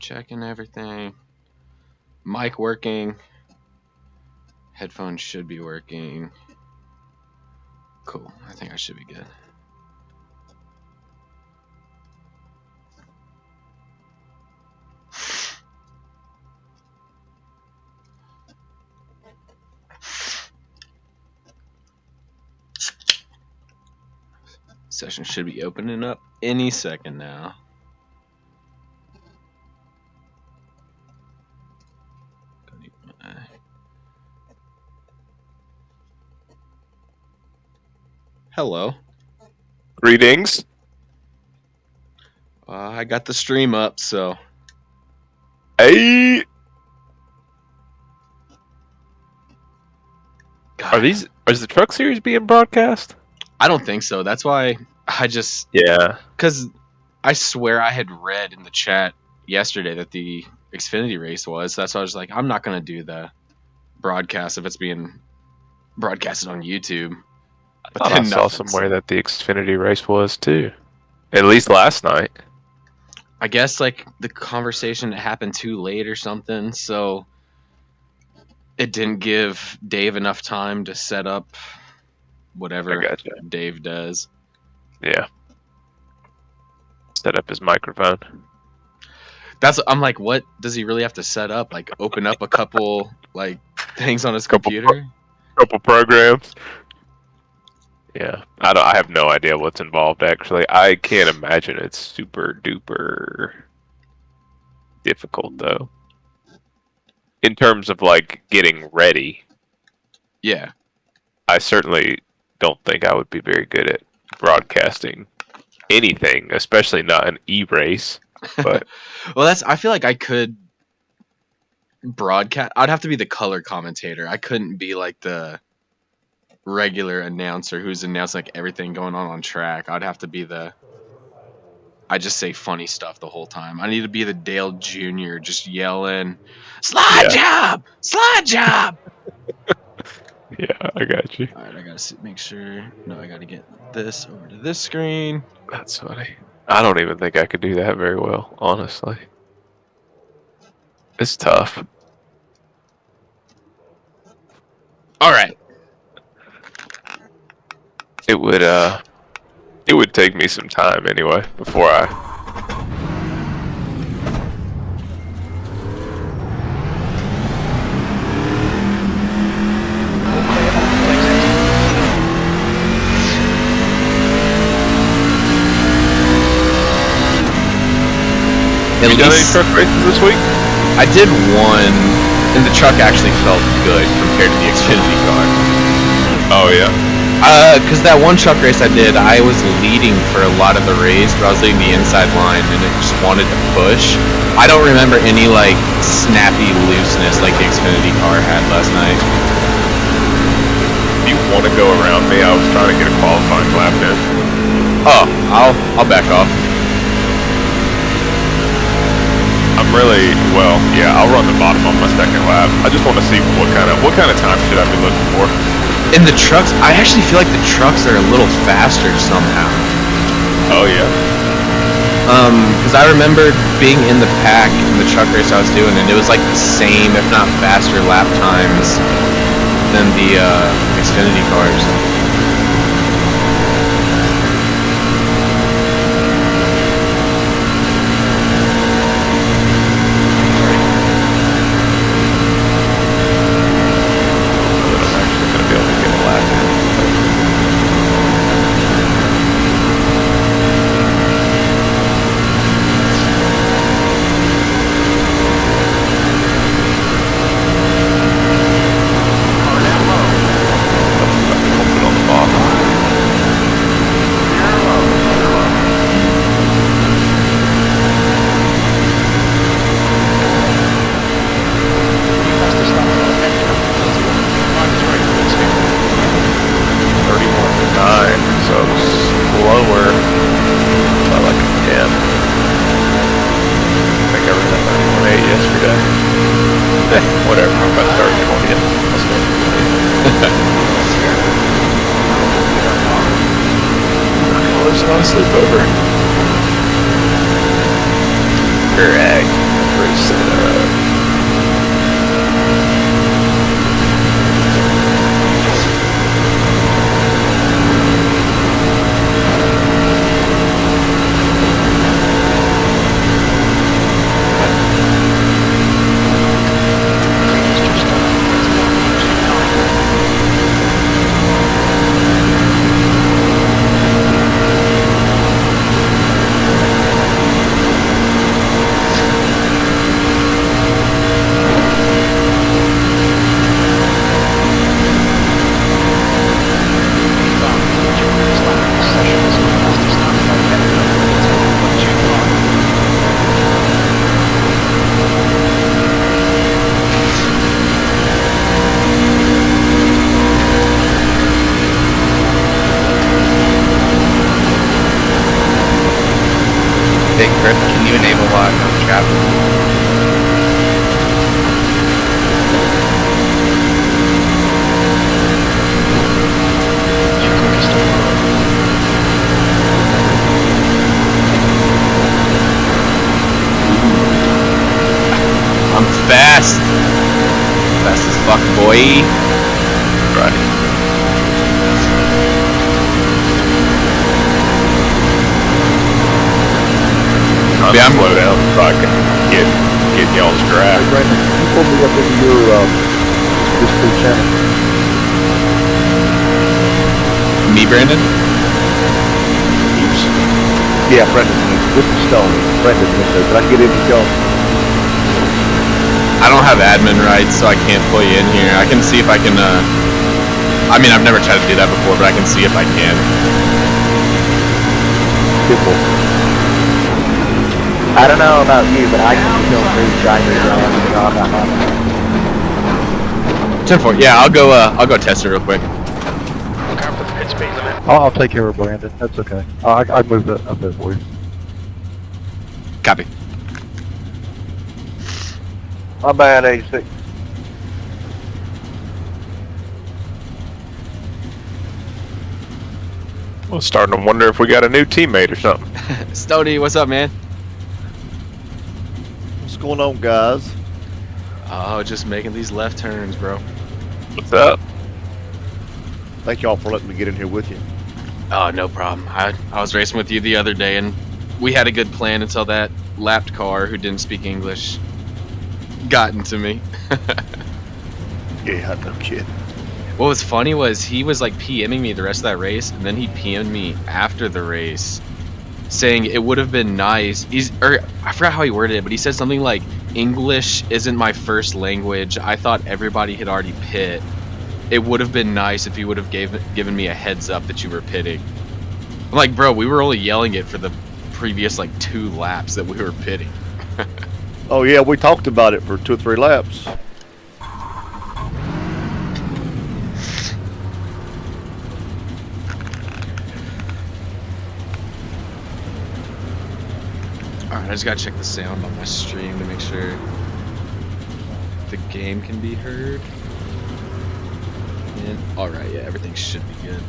Checking everything. Mic working. Headphones should be working. Cool. I think I should be good. Session should be opening up any second now. Hello. Greetings. I got the stream up, so. Hey. God. Is the truck series being broadcast? I don't think so. That's why I just. Yeah. Because I swear I had read in the chat yesterday that the Xfinity race was. That's why I was like, I'm not going to do the broadcast if it's being broadcasted on YouTube. But I saw somewhere that the Xfinity race was too. At least last night. I guess like the conversation happened too late or something, so it didn't give Dave enough time to set up whatever Dave does. Yeah. Set up his microphone. I'm like, what does he really have to set up? Like open up a couple like things on his computer? Couple programs. Yeah, I have no idea what's involved. Actually, I can't imagine it's super duper difficult though. In terms of like getting ready, yeah, I certainly don't think I would be very good at broadcasting anything, especially not an e-race. But well, I feel like I could broadcast. I'd have to be the color commentator. I couldn't be like the regular announcer who's announcing like everything going on track. I'd have to be I just say funny stuff the whole time. I need to be the Dale Jr. just yelling, slide job. Yeah, I got you. All right, I gotta make sure. No, I gotta get this over to this screen. That's funny. I don't even think I could do that very well, honestly. It's tough. All right. It would take me some time anyway before I. You done any truck races this week? I did one, and the truck actually felt good compared to the Xfinity car. Oh yeah. Because that one truck race I did, I was leading for a lot of the race, but I was leading the inside line, and it just wanted to push. I don't remember any, like, snappy looseness like the Xfinity car had last night. Do you want to go around me? I was trying to get a qualifying lap in. Oh, I'll back off. I'm really, I'll run the bottom on my second lap. I just want to see what kind of time should I be looking for. In the trucks, I actually feel like the trucks are a little faster somehow. Oh yeah. Because I remember being in the pack in the truck race I was doing, and it was like the same, if not faster, lap times than the Xfinity cars. you enable no travel? I'm fast. Fast as fuck, boy. Right. I'm slow down so I can get y'all's draft. Hey, Brandon, can you pull me up into your Discord channel? Me, Brandon? Yeah, Brendan. This is Stone. Brendan, can I get in with y'all? I don't have admin rights, so I can't pull you in here. I can see if I can, I mean, I've never tried to do that before, but I can see if I can. Simple. I don't know about you, but I can feel free trying to job on that. 10-4. Yeah, I'll go test it real quick. Look out for the pit speed limit. I'll take care of Brandon. That's okay. I moved it up there for you. Copy. My bad, AC. I'm starting to wonder if we got a new teammate or something. Stody, what's up, man? What's going on, guys? Oh, just making these left turns, bro. What's up? Thank y'all for letting me get in here with you. Oh, no problem. I was racing with you the other day, and we had a good plan until that lapped car who didn't speak English got into me. Yeah, no kid. What was funny was he was like PMing me the rest of that race, and then he PM'd me after the race, saying it would have been nice. I forgot how he worded it, but he said something like, "English isn't my first language. I thought everybody had already pit. It would have been nice if you would have given me a heads up that you were pitting." I'm like, bro, we were only yelling it for the previous like 2 laps that we were pitting. Oh yeah, we talked about it for 2 or 3 laps. Alright, I just gotta check the sound on my stream to make sure the game can be heard. And alright, yeah, everything should be good.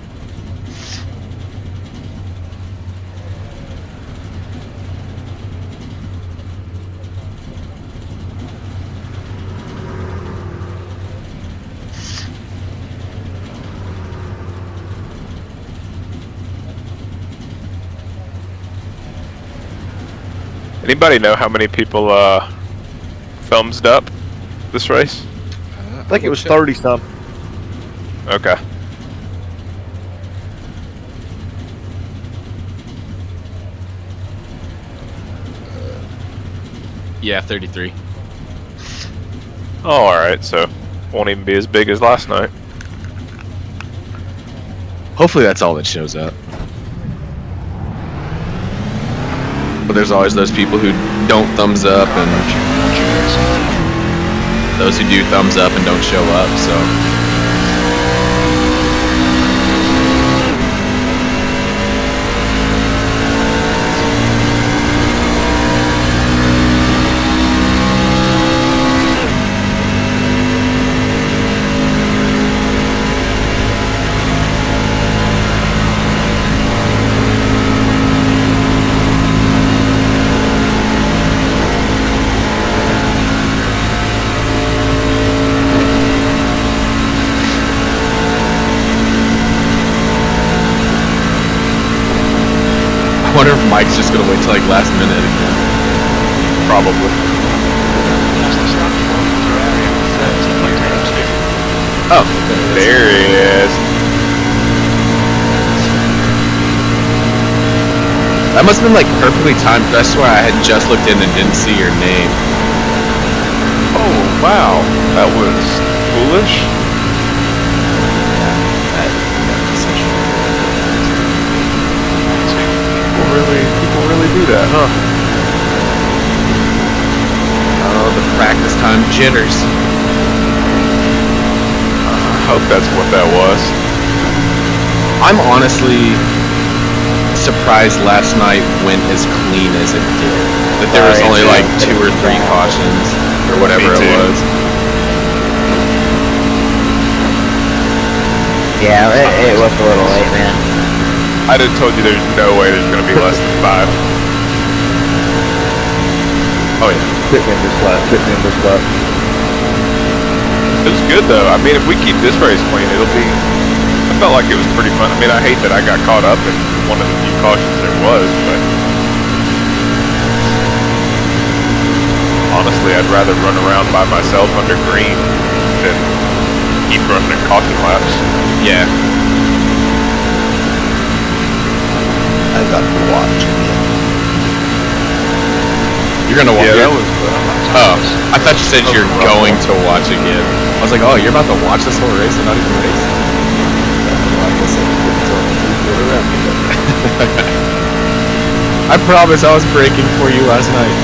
Anybody know how many people thumbsed up this race? I think it was 30 some. Okay. Yeah, 33. Oh, alright, so won't even be as big as last night. Hopefully that's all that shows up. But there's always those people who don't thumbs up and those who do thumbs up and don't show up, so. I wonder if Mike's just gonna wait till like last minute again. Probably. Oh, There he is. that must have been like perfectly timed. I swear I had just looked in and didn't see your name. Oh, wow. That was foolish. People really do that, huh? Oh, the practice time jitters. I hope that's what that was. I'm honestly surprised last night went as clean as it did. That there was only like 2 or 3 cautions or whatever Me it too. was. Yeah, it was a little late, man. I'd have told you there's no way there's going to be less than 5. Oh yeah. Fit me in this lap. Fit me in this lap. It was good though. I mean, if we keep this race clean, it'll be. I felt like it was pretty fun. I mean, I hate that I got caught up in one of the few cautions there was, but honestly, I'd rather run around by myself under green than keep running in caution laps. Yeah. I got to watch again. You're gonna watch. Yeah, that was. Oh, I thought you said you're going to watch again. I was like, oh, you're about to watch this whole race and not even race. Well, I guess I didn't tell people around me. I promise I was breaking for you last night.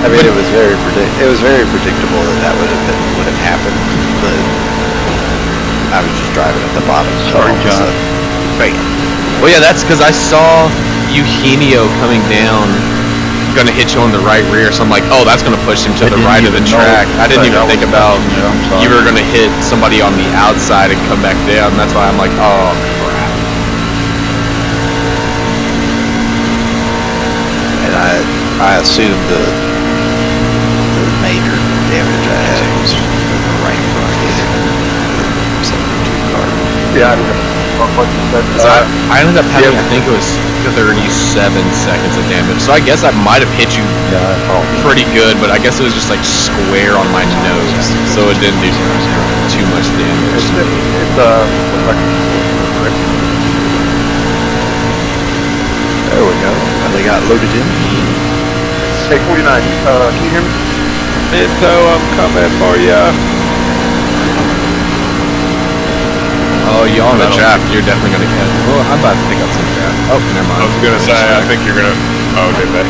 I mean, it was very predictable that would have happened, but I was just driving at the bottom. So Sorry, all of a John. sudden, bam. Well, yeah, that's because I saw Eugenio coming down, gonna hit you on the right rear. So I'm like, oh, that's gonna push him to the didn't right of the even know track. I didn't even that think was about happening. Yeah, I'm sorry. you were gonna hit somebody on the outside and come back down. That's why I'm like, oh crap. And I assumed the major damage I had was from the right front end of the 72 car. Yeah, I ended up having, I think it was 37 seconds of damage. So I guess I might have hit you pretty good, but I guess it was just like square on my nose, so it didn't do too much damage. There we go. They got loaded in. Hey, 49, can you hear me? Minto, I'm coming for ya. Oh, you on the trap, you're definitely gonna catch. Well, I'm about to pick up some trap. Oh, never I mind. was gonna say, I think you're gonna. Oh, did they?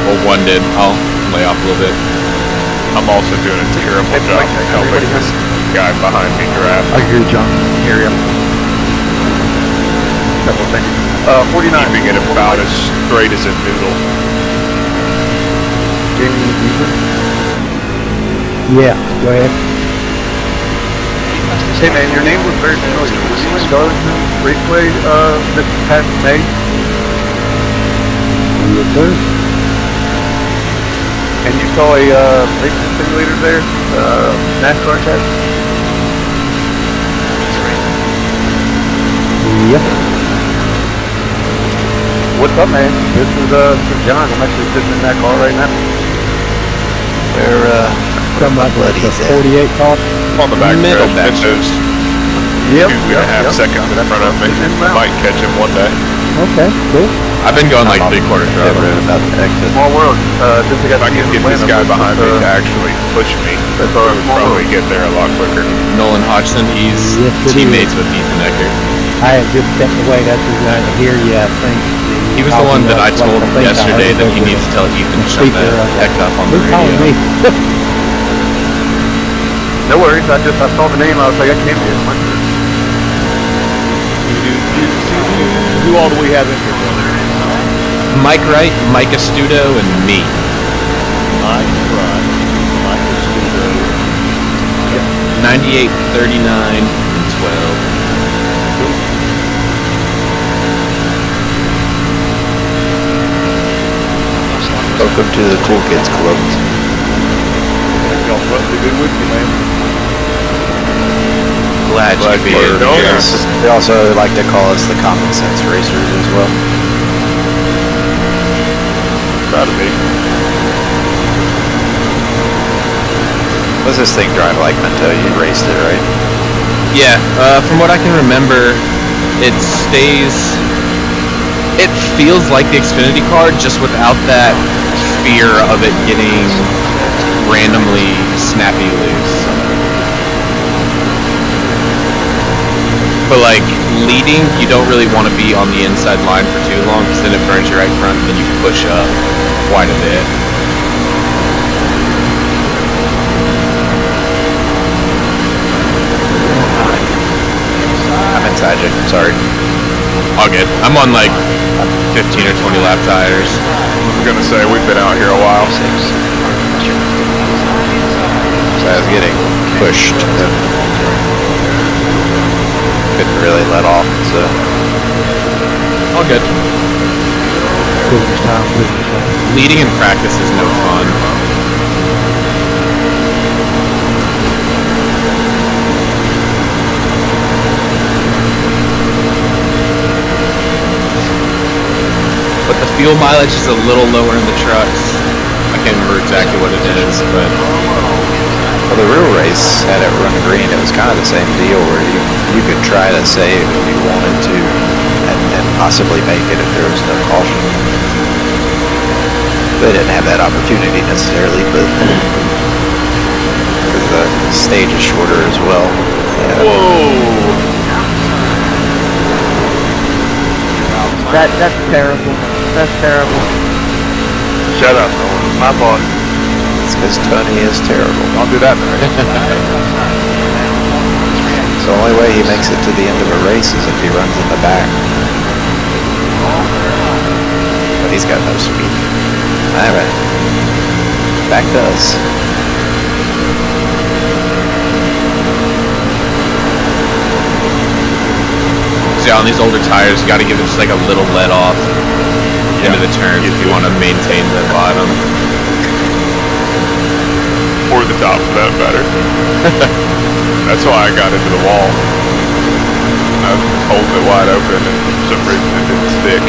Well, one did. I'll lay off a little bit. I'm also doing a terrible job of helping this guy behind me draft. I hear you, John. Hear you. 49. Keeping it about as straight as a noodle. Yeah, go ahead. Hey man, your name was very familiar. Was you in Darlington Raceway this past May? Yes, sir. And you saw a racing simulator there? NASCAR test? Yep. What's up, man? This is John. I'm actually sitting in that car right now. Where Come my up with the buddies at? 48 car. On the back Middle stretch, back Minto's Yep. 2.5 seconds in front of me. Might catch him one day. Okay, cool. I've been going like 3/4 driver. about the exit. Small world. Just If I could get this guy behind me to actually push me, I That's our would small probably world. get there a lot quicker. Nolan Hodgson, he's Yes, it teammates with Ethan Eckert. I had just stepped away. That's why I hear you. I think He was the one that I told yesterday that he needs to tell Ethan to shut the heck up on the Who's calling radio. me? No worries. I saw the name. I was like, I can't be it. Who all do we have in here, brother? Mike Wright, Mike Astudo, and me. Mike Wright, Mike Estudo. 98, 39, and 12. Welcome to the Cool Kids Club. Y'all must be good with you, man. Glad you could be you're here. here. They also like to call us the Common Sense Racers as well. Proud of me. What's this thing drive like, Minto? You raced it, right? Yeah, from what I can remember, it stays. It feels like the Xfinity car, just without that fear of it getting randomly snappy loose. But like leading, you don't really want to be on the inside line for too long, because then it burns you right front, and then you can push up quite a bit. Sorry. All good. I'm on like 15 or 20 lap tires. I was gonna say, we've been out here a while. So I was getting pushed and couldn't really let off, so. All good. Business time. Leading in practice is no fun. But the fuel mileage is a little lower in the trucks. I can't remember exactly what it is, but Well, the real race had it run green. It was kind of the same deal where you could try to save if you wanted to and possibly make it if there was no caution. They didn't have that opportunity necessarily, but because the stage is shorter as well. Yeah. That's terrible. That's terrible. Shut up, my boss. It's because Tony is terrible. Don't do that, man. So the only way he makes it to the end of a race is if he runs in the back. But he's got no speed. Alright. Back to us. so yeah, on these older tires, you got to give it just like a little let off into the turns if you want to maintain the bottom. Or the top for that matter. That's why I got into the wall. I was just holding it wide open and for some reason it didn't stick.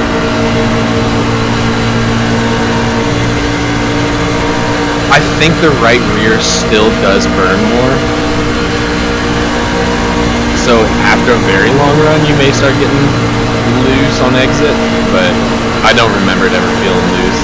I think the right rear still does burn more. So after a very long run, you may start getting loose on exit, but I don't remember it ever feeling loose.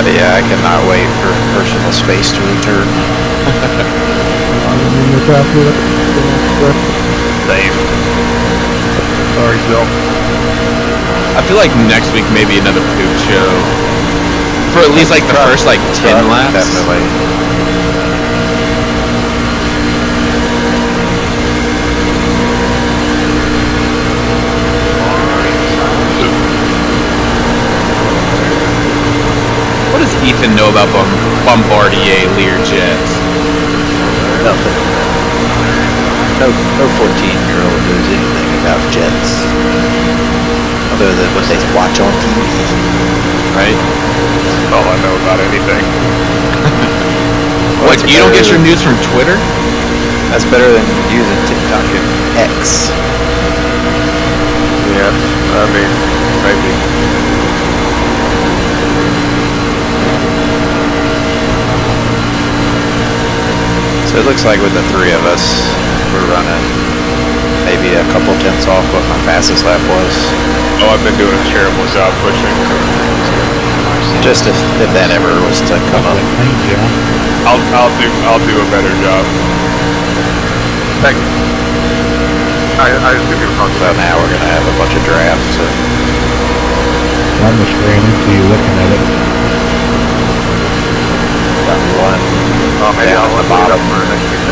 But yeah, I cannot wait for personal space to return. Same. Sorry, Bill. I feel like next week maybe another poop show. For at least like the first like 10 laps. Definitely. What does Ethan know about Bombardier Learjets? Nothing. No 14-year-old knows anything about jets. Other than what they watch on TV. Right? That's all I know about anything. What, you don't get your news from Twitter? That's better than using TikTok and X. Yeah, I mean, maybe. So it looks like with the three of us, we're running maybe a couple tenths off what my fastest lap was. Oh, I've been doing a terrible job pushing. Just if that ever was to come up. I'll do a better job. Thank you. I just give you a call. So now we're gonna have a bunch of drafts. So. I just ran into you looking at it. Got one. Oh, maybe down I'll at the look it bottom. up for next week.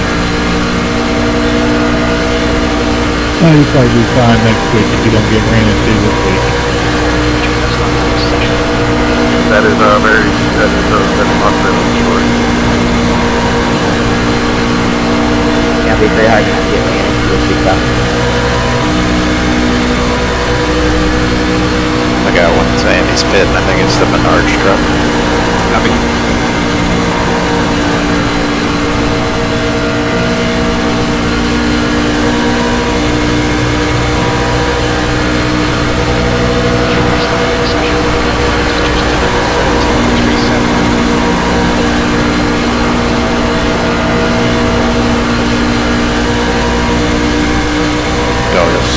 Oh, you'll probably be fine next week if you don't get ran into this week. That is a possibility story. Yeah, it'd be very hard to not get ran into this week, though. I got one Sammy's pit, and I think it's the Menards truck.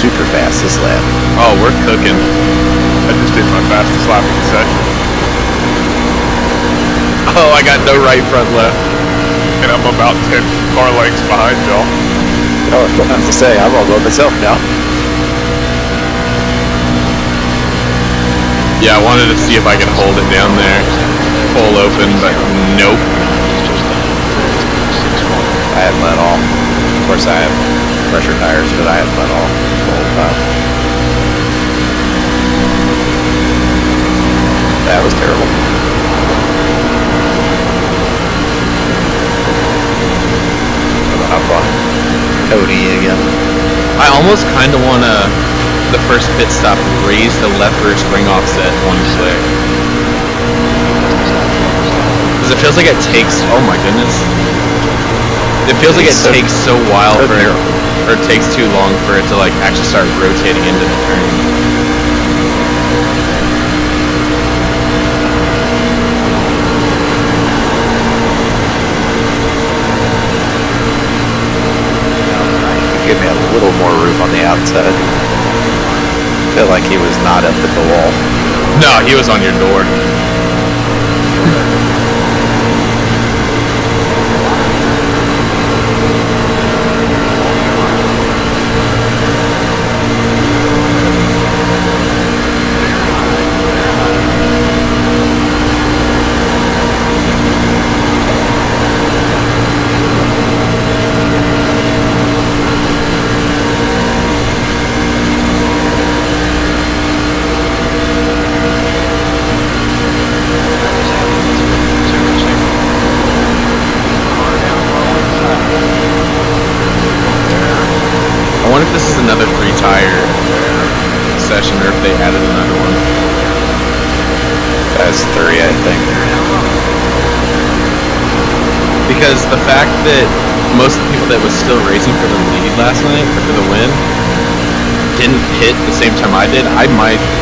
super fast this lap. Oh, we're cooking. I just did my fastest lap of the session, Oh, I got no right front left. and I'm about 10 car lengths behind y'all. Oh, I was about to say, I'm all by myself now. Yeah, I wanted to see if I could hold it down there. Full open, but nope. I hadn't let off. Of course, I have pressure tires, but I hadn't let off the whole time. That was terrible. How fun. Cody again. I almost kind of want to, the first pit stop, raise the left rear spring offset one click. Because it feels like it takes, oh my goodness. It feels like it takes so while for it, or it takes too long for it to like actually start rotating into the turn. Give me a little more room on the outside. I feel like he was not up at the wall. No, he was on your door. I wonder if this is another 3-tire session or if they added another one. That's 3, I think. Because the fact that most of the people that was still racing for the lead last night, or for the win, didn't hit the same time I did,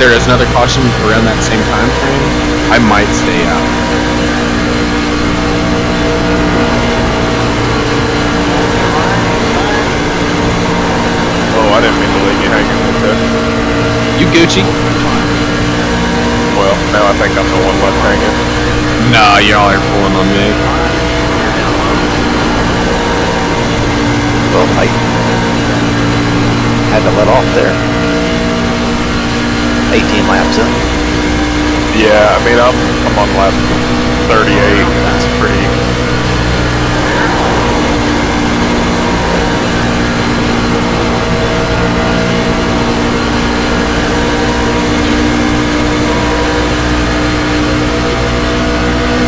there is another caution around that same time frame, I might stay out. Oh, I didn't mean to leave you hanging with that. You Gucci? Well, now I think I'm the one left hanging. Nah, y'all are pulling on me. Well, I had to let off there. 18 laps in. Yeah, I mean, I'm on lap 38. It's pretty.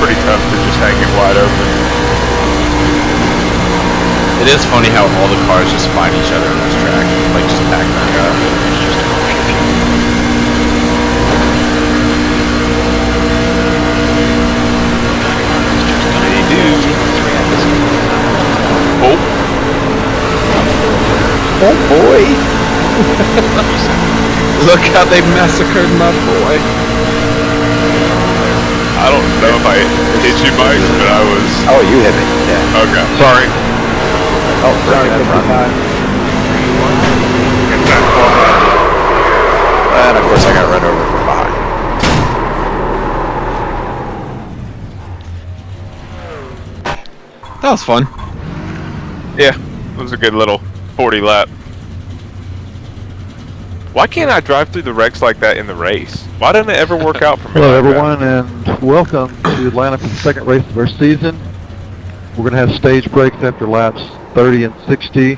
Pretty tough to just hang it wide open. It is funny how all the cars just find each other on this track, like just back up. It's just a Oh, Oh boy! Look how they massacred my boy. I don't know if I hit you, Mike, but I was. Oh, you hit me. Yeah. Okay, sorry. Oh, sorry, in front. And of course I got run over from behind. That was fun. Yeah, it was a good little 40 lap. Why can't I drive through the wrecks like that in the race? Why doesn't it ever work out for me? Hello like that? everyone and welcome to Atlanta for the second race of our season. We're going to have stage breaks after laps 30 and 60.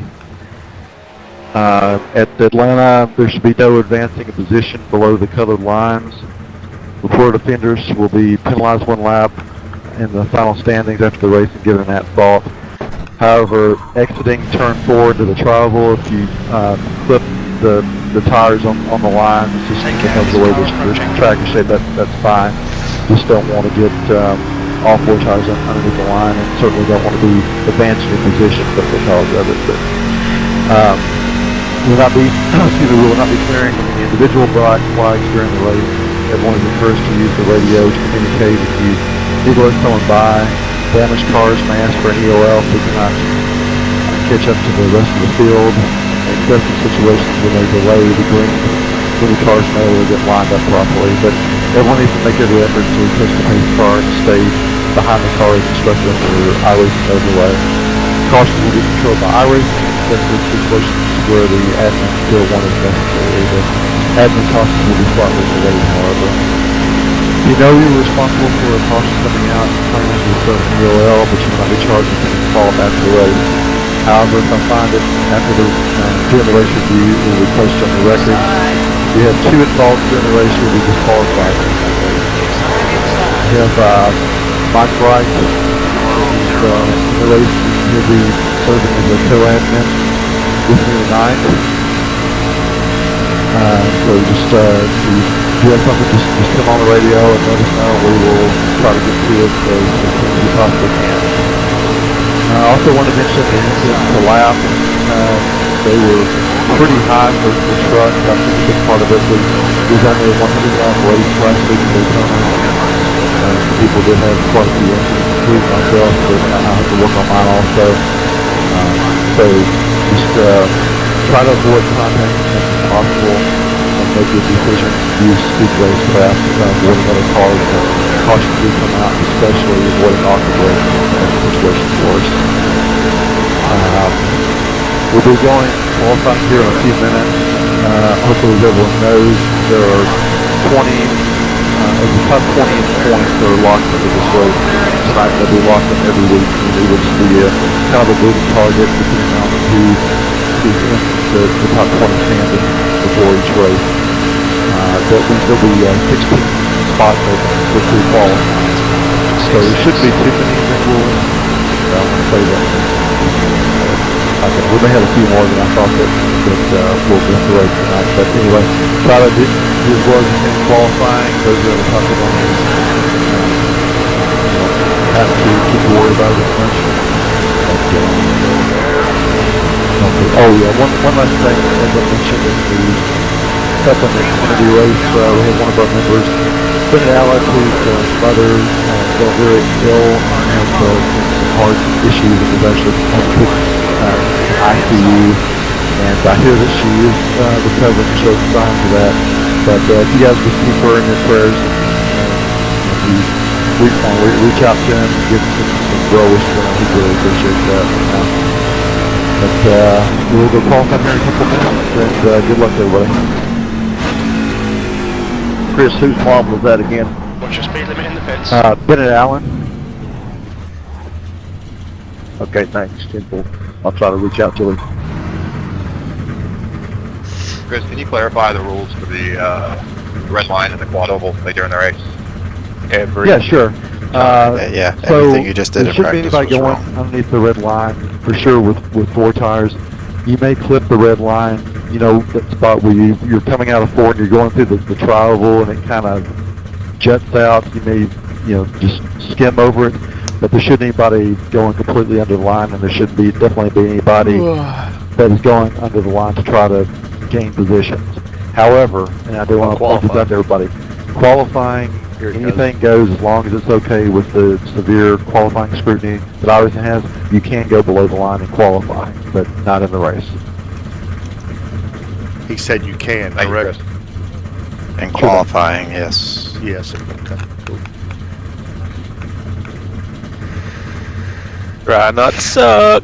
At Atlanta, there should be no advancing a position below the colored lines. Reported offenders will be penalized 1 lap in the final standings after the race and given that thought. However, exiting turn 4 into the travel, if you clip the tires on the line, it's just because of the way the track is shaped, that's fine. Just don't want to get all 4 tires underneath the line, and certainly don't want to be advancing your position because of it. But we will not be clearing any individual flags during the race. Everyone is encouraged to use the radio to communicate if you people are coming by. Damaged cars may ask for an EOL so we cannot catch up to the rest of the field. exceptional situations when they delay the green, when the cars may able to get lined up properly. But everyone needs to make every effort to catch the pace car and stay behind the car as instructed under iRacing overlay. Caution will be controlled by iRacing, except for situations where the admin still one is necessary. The admin caution will be slightly delayed, however. You know you're responsible for a caution coming out and coming into a certain UOL, but you will not be charged with any fault after the race. However, if I find it after during the race review, it will be posted on the record. If you have 2 involved during the race, you'll be disqualified. You have Mike Wright, in the race, he'll be serving as a co-admin with me tonight. So just, if you have something, just come on the radio and let us know. We will try to get to it as soon as we possibly can. I also want to mention the incident in the lap. They were pretty high for the truck. I think a big part of it was only a 100-lap race last week in Daytona. People did have quite a few incidents, including myself, but I have to work on mine also. So just try to avoid contact as much as possible and make your decision to use speed racecraft, avoiding other cars. Caution do come out, especially avoiding awkward racing as the situation's worse. We'll be going qualifying here in a few minutes. Hopefully as everyone knows, there are 20 of the top 20 points that are locked into this race. Tonight they'll be locked in every week, and it will just be kind of a moving target depending on who's in the top 20 standing before each race. There'll be 16 spots open for pre-qualifying. So there shouldn't be too many that will, I want to say that. We may have a few more than I thought that will be the race tonight. But anyway, try to do as well as you can qualifying. Those are the top ones. Have to keep worried about it as much. Oh yeah, one last thing as I mentioned is the up in the Xfinity race. We had one of our members, Bennett Alec, whose mother fell very ill and had some heart issues and was actually put ICU, and I hear that she is recovering and showing signs of that. But if you guys just keep her in your prayers, and reach out to him and give him some well wishes, he'd really appreciate that. But we'll go qualify here in a couple minutes, and good luck everybody. Chris, whose mom was that again? What's your speed limit in the pits? Bennett Allen. Okay, thanks, Temple. I'll try to reach out to him. Chris, can you clarify the rules for the red line and the quad oval during the race? Yeah, sure. Yeah, So everything you just did there in shouldn't be practice anybody was going wrong. underneath the red line for sure with 4 tires. You may clip the red line, you know, that spot where you're coming out of 4 and you're going through the tri-oval and it kind of juts out. You may, just skim over it, but there shouldn't anybody going completely under the line, and there shouldn't definitely be anybody that is going under the line to try to gain positions. However, and I do want to point this out to everybody, qualifying, anything goes as long as it's okay with the severe qualifying scrutiny that iRacing has. You can go below the line in qualifying, but not in the race. He said you can, correct? In qualifying, yes. Yes. Okay, cool. Try not to suck.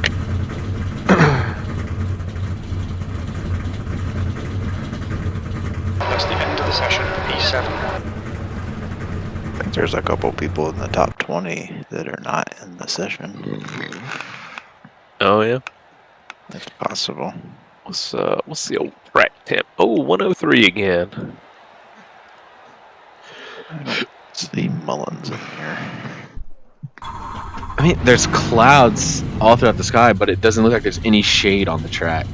That's the end of the session, P7. I think there's a couple people in the top 20 that are not in the session. Oh yeah. That's possible. What's the old track temp? Oh, 103 again. I don't see Mullins in here. I mean, there's clouds all throughout the sky, but it doesn't look like there's any shade on the track.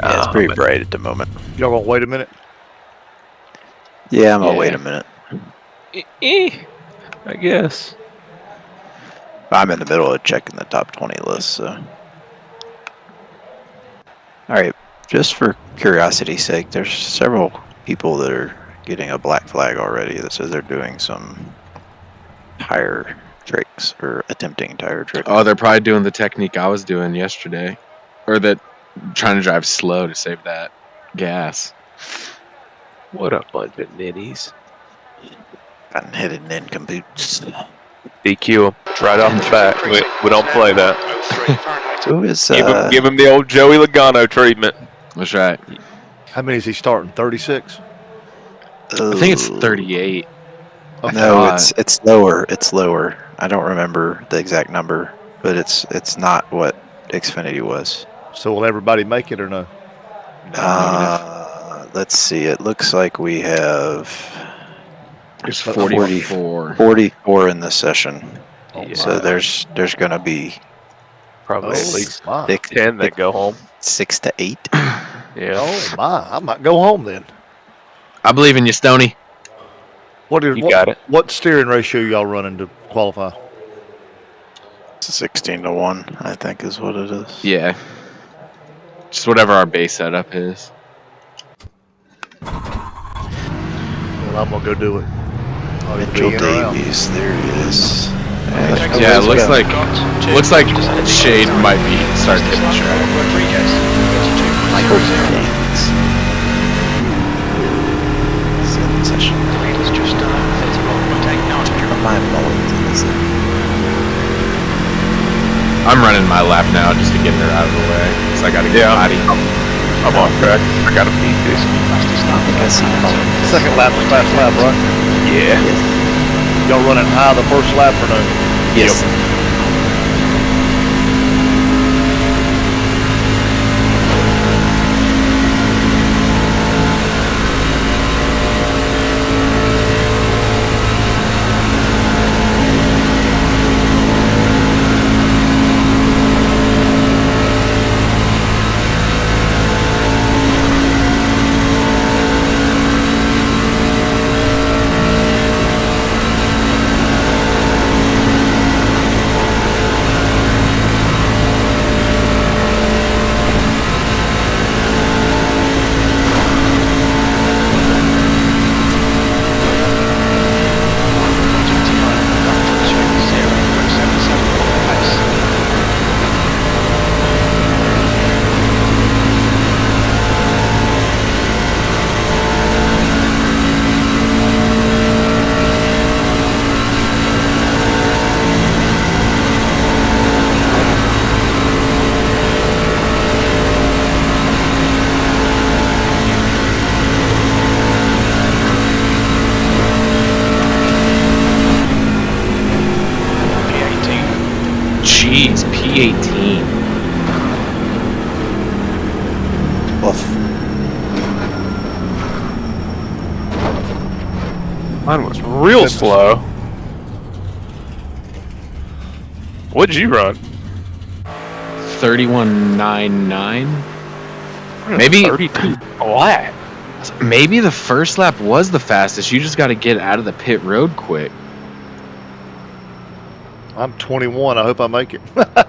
Yeah, it's pretty bright at the moment. Y'all gonna wait a minute? Yeah, I'm gonna wait a minute. I guess. I'm in the middle of checking the top 20 list, so. Alright, just for curiosity's sake, there's several people that are getting a black flag already that says they're doing some tire tricks or attempting tire tricks. Oh, they're probably doing the technique I was doing yesterday, or that trying to drive slow to save that gas. What a bunch of nitties. Hidden nincompoops. DQ him right off the bat. We don't play that. 03 Fahrenheit. Who is, Give him the old Joey Logano treatment. That's right. How many is he starting? 36? I think it's 38. No, it's lower. It's lower. I don't remember the exact number, but it's not what Xfinity was. So will everybody make it or no? Let's see. It looks like we have There's 44. 44 in this session. Oh, So my. there's going to be Probably at least my. 10 that go home. 6 to 8. Yeah. Oh, my. I might go home then. I believe in you, Stoney. What got it. What steering ratio y'all running to qualify? 16 to 1, I think is what it is. Yeah. Just whatever our base setup is. Well, I'm going to go do it. Mitchell Davies, there he is. Yeah, it looks like Shade might be starting to hit the track. Rodriguez, 32. Michael James. Second session. The lead is just 31.8 nitrogen. My Mullins in this thing. I'm running my lap now just to get her out of the way. So I gotta get Lottie. I'm on track. I got a P2. I think I see Mullins. Second lap is fast lap, right? Yeah. Y'all running high the first lap or no? Yes. Jeez, P18. Mine was real slow. What'd you run? 31.99. Maybe 32 flat. Maybe the first lap was the fastest. You just got to get out of the pit road quick. I'm 21. I hope I make it. That's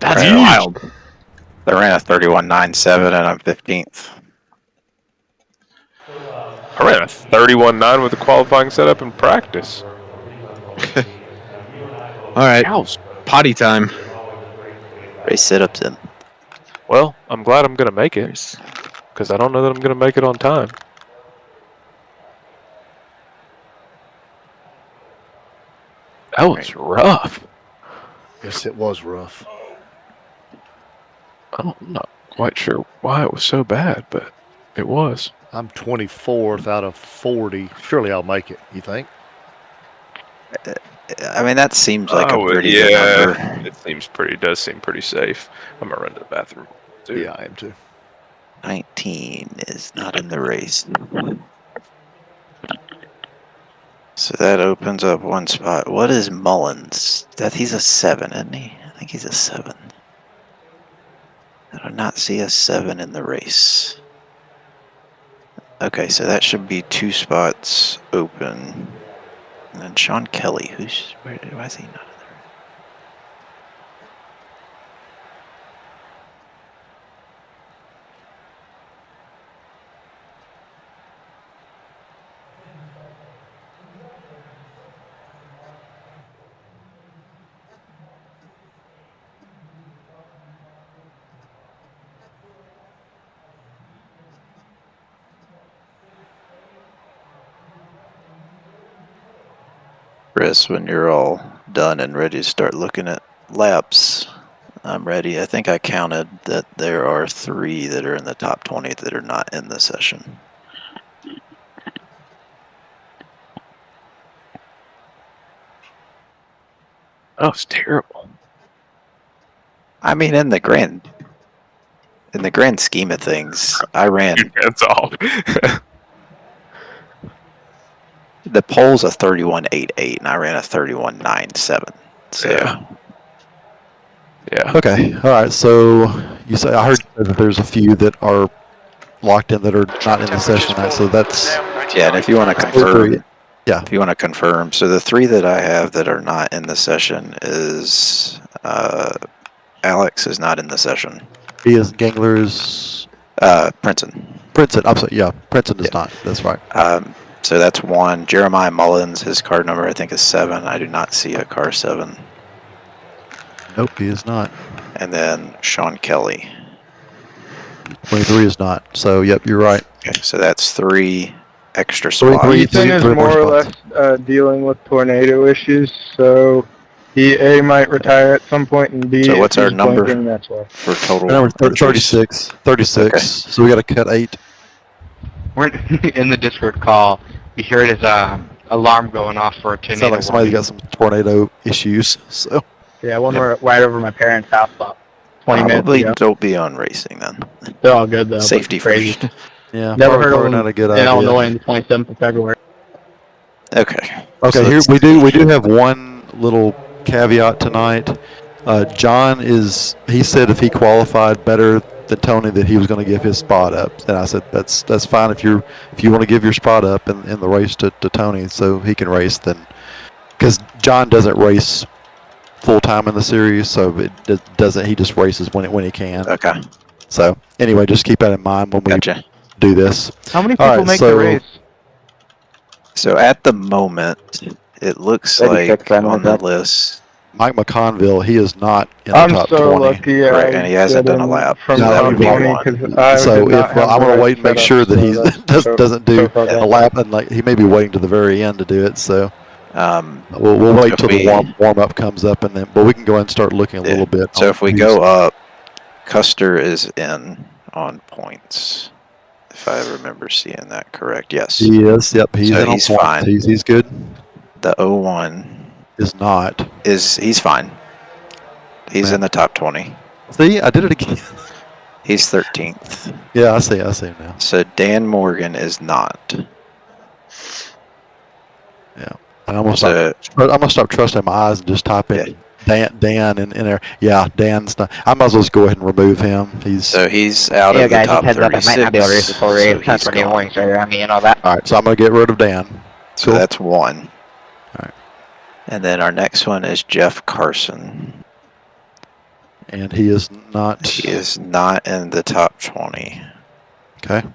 Right. wild. They ran a 31.97 and I'm 15th. I ran a 31.9 with the qualifying setup in practice. All right, Owls. potty time. Race sit-ups in. Well, I'm glad I'm going to make it, because I don't know that I'm going to make it on time. That was rough. Yes, it was rough. I'm not quite sure why it was so bad, but it was. I'm 24th out of 40. Surely I'll make it, you think? I mean, that seems like a pretty good number. It does seem pretty safe. I'm gonna run to the bathroom. Too. Yeah, I am too. 19 is not in the race. So that opens up one spot. What is Mullins? He's a 7, isn't he? I think he's a 7. I do not see a 7 in the race. Okay, so that should be 2 spots open. And then Sean Kelly, why is he not in there? Chris, when you're all done and ready to start looking at laps, I'm ready. I think I counted that there are 3 that are in the top 20 that are not in the session. Oh, it's terrible. I mean, in the grand scheme of things, I ran. That's all. The pole's a 31.88, and I ran a 31.97. So. Yeah. Okay. All right. So you say I heard that there's a few that are locked in that are not in the session tonight. So that's Yeah, and if you want to confirm, yeah. If you want to confirm, so the 3 that I have that are not in the session is Alex is not in the session. He is Gangler's. Princeton. Princeton. I'm sorry. Yeah, Princeton is not. That's right. So that's 1. Jeremiah Mullins, his card number I think is 7. I do not see a car 7. Nope, he is not. And then Sean Kelly. 23 is not. So yep, you're right. Okay, so that's 3 extra spots. Ethan is more or less dealing with tornado issues, so he A might retire at some point, and B, So what's if our he's number blinking, that's why. for total? Number 36. 36. Okay. So we got to cut 8. We're in the Discord call. We heard his alarm going off for a tornado. Sounds like somebody's got some tornado issues. So Yeah, one right over my parents' house about 20 Probably minutes ago. don't be on racing then. They're all good, though. Safety but crazy. first. yeah, Never probably heard of them not a good in idea. Illinois on the 27th of February. Okay. Okay, So here let's we do see. have one little caveat tonight. John he said if he qualified better than Tony that he was going to give his spot up, and I said that's fine if you want to give your spot up in the race to Tony so he can race, then because John doesn't race full time in the series, so it doesn't, he just races when he can. Okay. So anyway, just keep that in mind when we Gotcha. do this. How many All people right, make so- the race? So at the moment, it looks 36, like I'm on the with that. list, Mike McConville, he is not in the I'm top so 20. lucky. Right, and he hasn't done a lap. From No, the that top would be 20 one. because I So did not if have I'm the going to right wait and make setup, sure that so he that's so- doesn't do so far a lap, and like he may be waiting to the very end to do it. So we'll wait if till we- the warm up comes up, and then but we can go ahead and start looking a Yeah. little bit. So on if we who's- go up, Custer is in on points. If I remember seeing that correct. Yes. he is. Yep, he's So in on he's points. fine. He's good. The 01 Is not. he's fine. He's Man. in the top 20. See, I did it again. He's 13th. Yeah, I see him now. So Dan Morgan is not. Yeah, and I'm gonna So stop trusting my eyes and just type in Dan in there. Yeah, Dan's not. I might as well just go ahead and remove him. He's so he's out Yeah, of the guys, top just heads up. I 36. might not be able to race before race. so That's he's for new gone. warnings right around me and all that. all right. So I'm gonna get rid of Dan. So that's 1. Alright. And then our next one is Jeff Carson. And he is not. He is not in the top 20. Okay,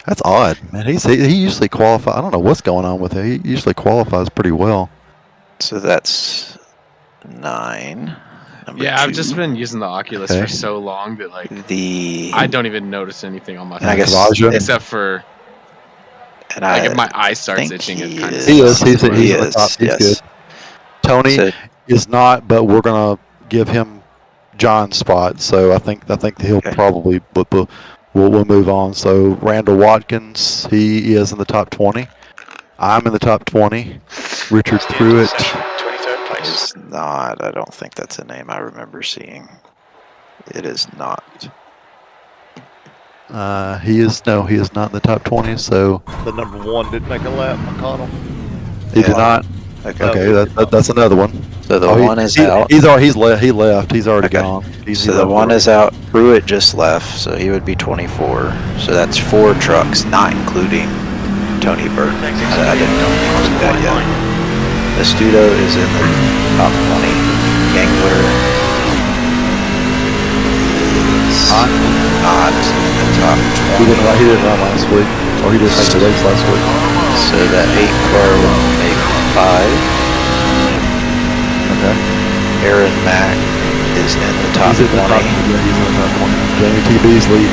that's odd, man. He usually qualifies. I don't know what's going on with him. He usually qualifies pretty well. So that's 9. Number Yeah, I've 2. just been using the Oculus Okay. for so long that like the I don't even notice anything on my And I face guess Raja? except for and like I if my eye starts think itching. he It kind is. of He is. He's He in the is, top. He's yes. good. Tony So, is not, but we're gonna give him John's spot. So I think he'll Okay. probably. But we'll move on. So Randall Watkins, he is in the top 20. I'm in the top 20. Richard Pruitt. 23rd place. is not. I don't think that's a name I remember seeing. It is not. He is not in the top 20. So The number 1 didn't make a lap, McConnell. he did Yeah. not. Okay. Okay, that's another one. So the Oh, one is out. He left. He's already Okay. gone. So the one is out. Pruitt just left, so he would be 24. So that's 4 trucks, not including Tony Burke. I didn't include that yet. Estudo is in the top 20. Gangler is not in the top He 20. didn't run last week, or he didn't make the race last week. So that 8 car will make 5. Okay. Aaron Mack is in the top He's in 20. the top 20. Yeah, he's in the top 20. Jamie T. Beasley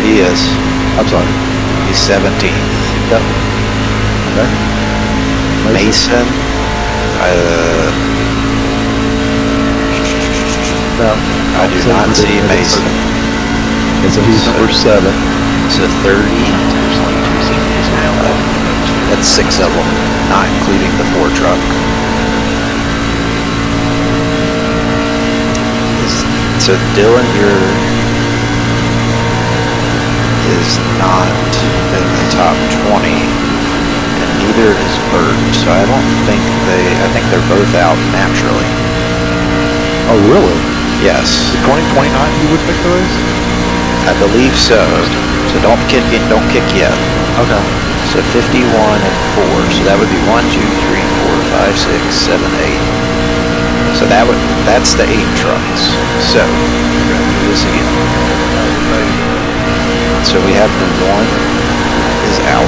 He is. I'm sorry. He's 17th. Yep. Okay. Mason No. I do not see Mason. And so he's number 7. So 30. That's 6 of them, not including the 4 truck. So Dylan, is not in the top 20, and neither is Bert. So I don't think I think they're both out naturally. Oh, really? Yes. The 2029 you would pick the race? I believe so. So don't kick yet. Okay. So 51 and 4. So that would be 1, 2, 3, 4, 5, 6, 7, 8. So that's the 8 trucks. So we're gonna do this again. So we have the 1 is out.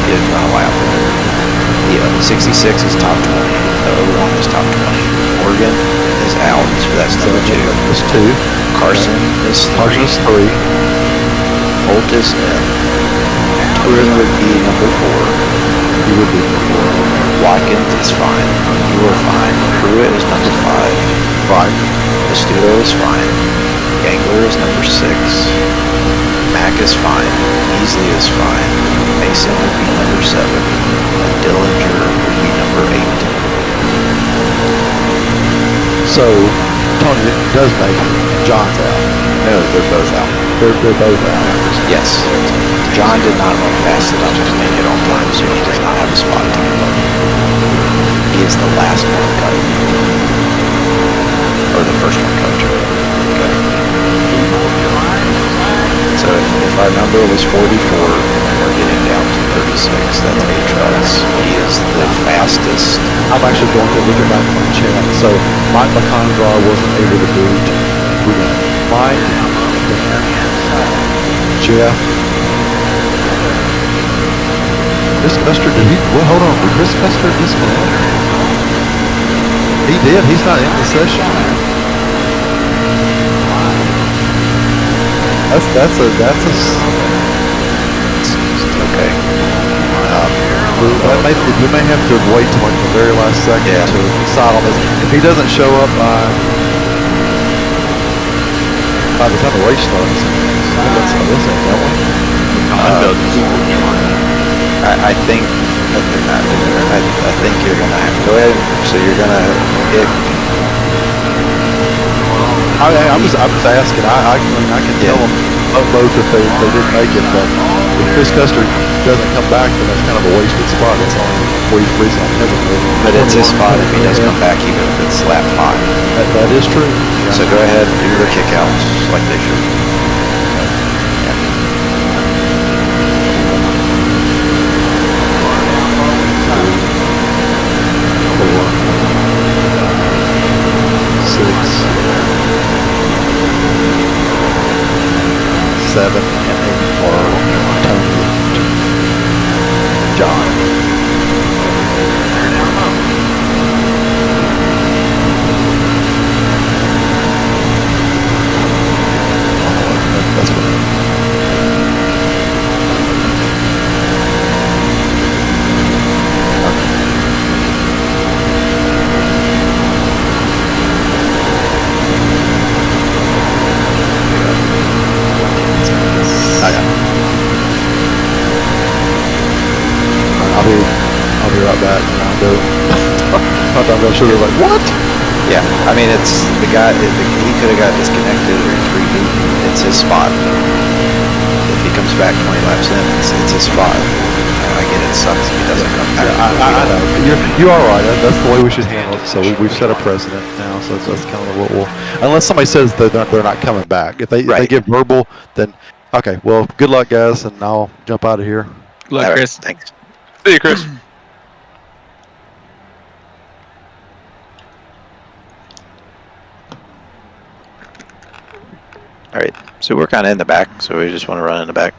He didn't run a lap. The 66 is top 20. The 01 is top 20. Morgan is out. So that's number 2. That's 2. Carson is 3. Holt is in. Turin would be number 4. He would be number 4. Watkins is fine. You are fine. Pruitt is number 5. Fine. Estudo is fine. Gangler is number 6. Mack is fine. Beasley is fine. Mason would be number 7. And Dillinger would be number 8. So, Tony does make it. John's out. No, they're both out. They're both out. Yes. John did not run fast enough to make it on time, so he does not have a spot to give up. He is the last one cut. Or the first one cut. Okay. So if our number was 44, and we're getting down to 36, that's 8 trucks. He is the fastest. I'm actually going to look at my chat. So, Mike McConville wasn't able to boot. We got Mike, Dan, Jeff. Chris Custer, hold on, did Chris Custer disconnect? He did, he's not in the session. That's a okay. We may have to wait till like the very last second to decide on this. If he doesn't show up by the time the race starts, that's how this ain't going. I think I think you're gonna have to go ahead. So you're gonna get. I'm just asking. I can tell them both if they didn't make it, but if Chris Custer doesn't come back, then that's kind of a wasted spot. That's the only reason I'm hesitating. But it's his spot if he does come back, even if it's lap 5. That is true. So go ahead and do the kickouts like they should. Seven and 8 are Tony and John. That's what. I'll be right back. I'm sure they're like, what? Yeah, I mean, it's the guy, he could have got disconnected or he's rebooting. It's his spot. If he comes back 20 laps in, it's his spot. I get it sucks if he doesn't come back. I know. You are right. That's the way we should handle it. So we've set a precedent now. So that's kind of what we'll. Unless somebody says they're not coming back. If they give verbal, then okay. Well, good luck, guys, and I'll jump out of here. Good luck, Chris. Thanks. See you, Chris. Alright, so we're kind of in the back, so we just want to run in the back.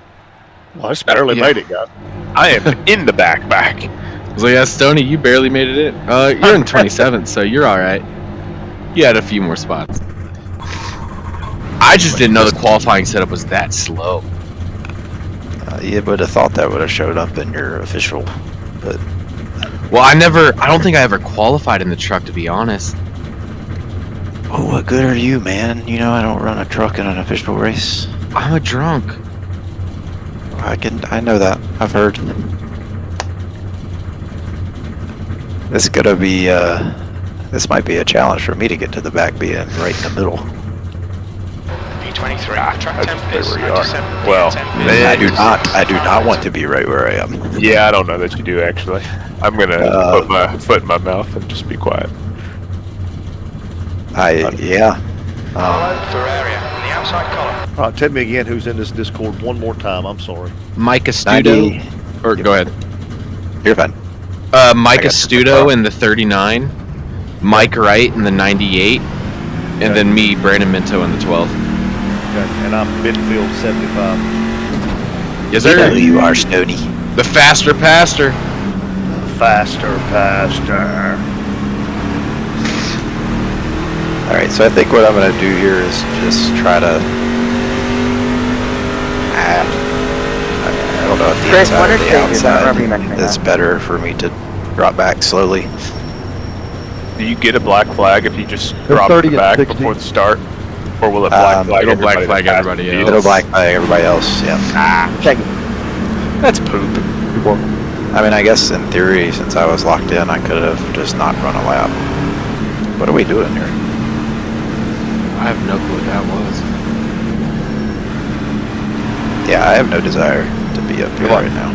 Well, I just barely made it, guys. I am in the back. I was like, yeah, Stoney, you barely made it in. You're in 27th, so you're all right. You had a few more spots. I just didn't know the qualifying setup was that slow. You would have thought that would have showed up in your official, but Well, I don't think I ever qualified in the truck, to be honest. Oh, what good are you, man? You know I don't run a truck in an official race. I'm a drunk. I know that. I've heard. This is gonna be, this might be a challenge for me to get to the back, being right in the middle. P23. Track That's temp where is you are. 97. Well, I do not want to be right where I am. Yeah, I don't know that you do actually. I'm gonna put my foot in my mouth and just be quiet. Yeah. For area in the outside column. All right, tell me again who's in this Discord one more time. I'm sorry. Mike Astudo. 90. Or go ahead. You're fine. Mike I got Astudo in the 39. Mike Wright in the 98. And then me, Brandon Minto in the 12. Okay, and I'm midfield 75. Yes, You know sir. who you are, Stoney. The faster pastor. Faster, faster. Alright, so I think what I'm gonna do here is just try to... I don't know if the Chris, inside what or are the stages on rubber you outside mentioned is now? better for me to drop back slowly. Do you get a black flag if you just They're drop 30 the and back 60. before the start? Or will it black flag it'll black everybody? flag that passes everybody you? else. It'll black flag everybody else, yeah. Check it. That's poop. I mean, I guess in theory, since I was locked in, I could have just not run a lap. What are we doing here? I have no clue what that was. Yeah, I have no desire to be up here Come on. right now.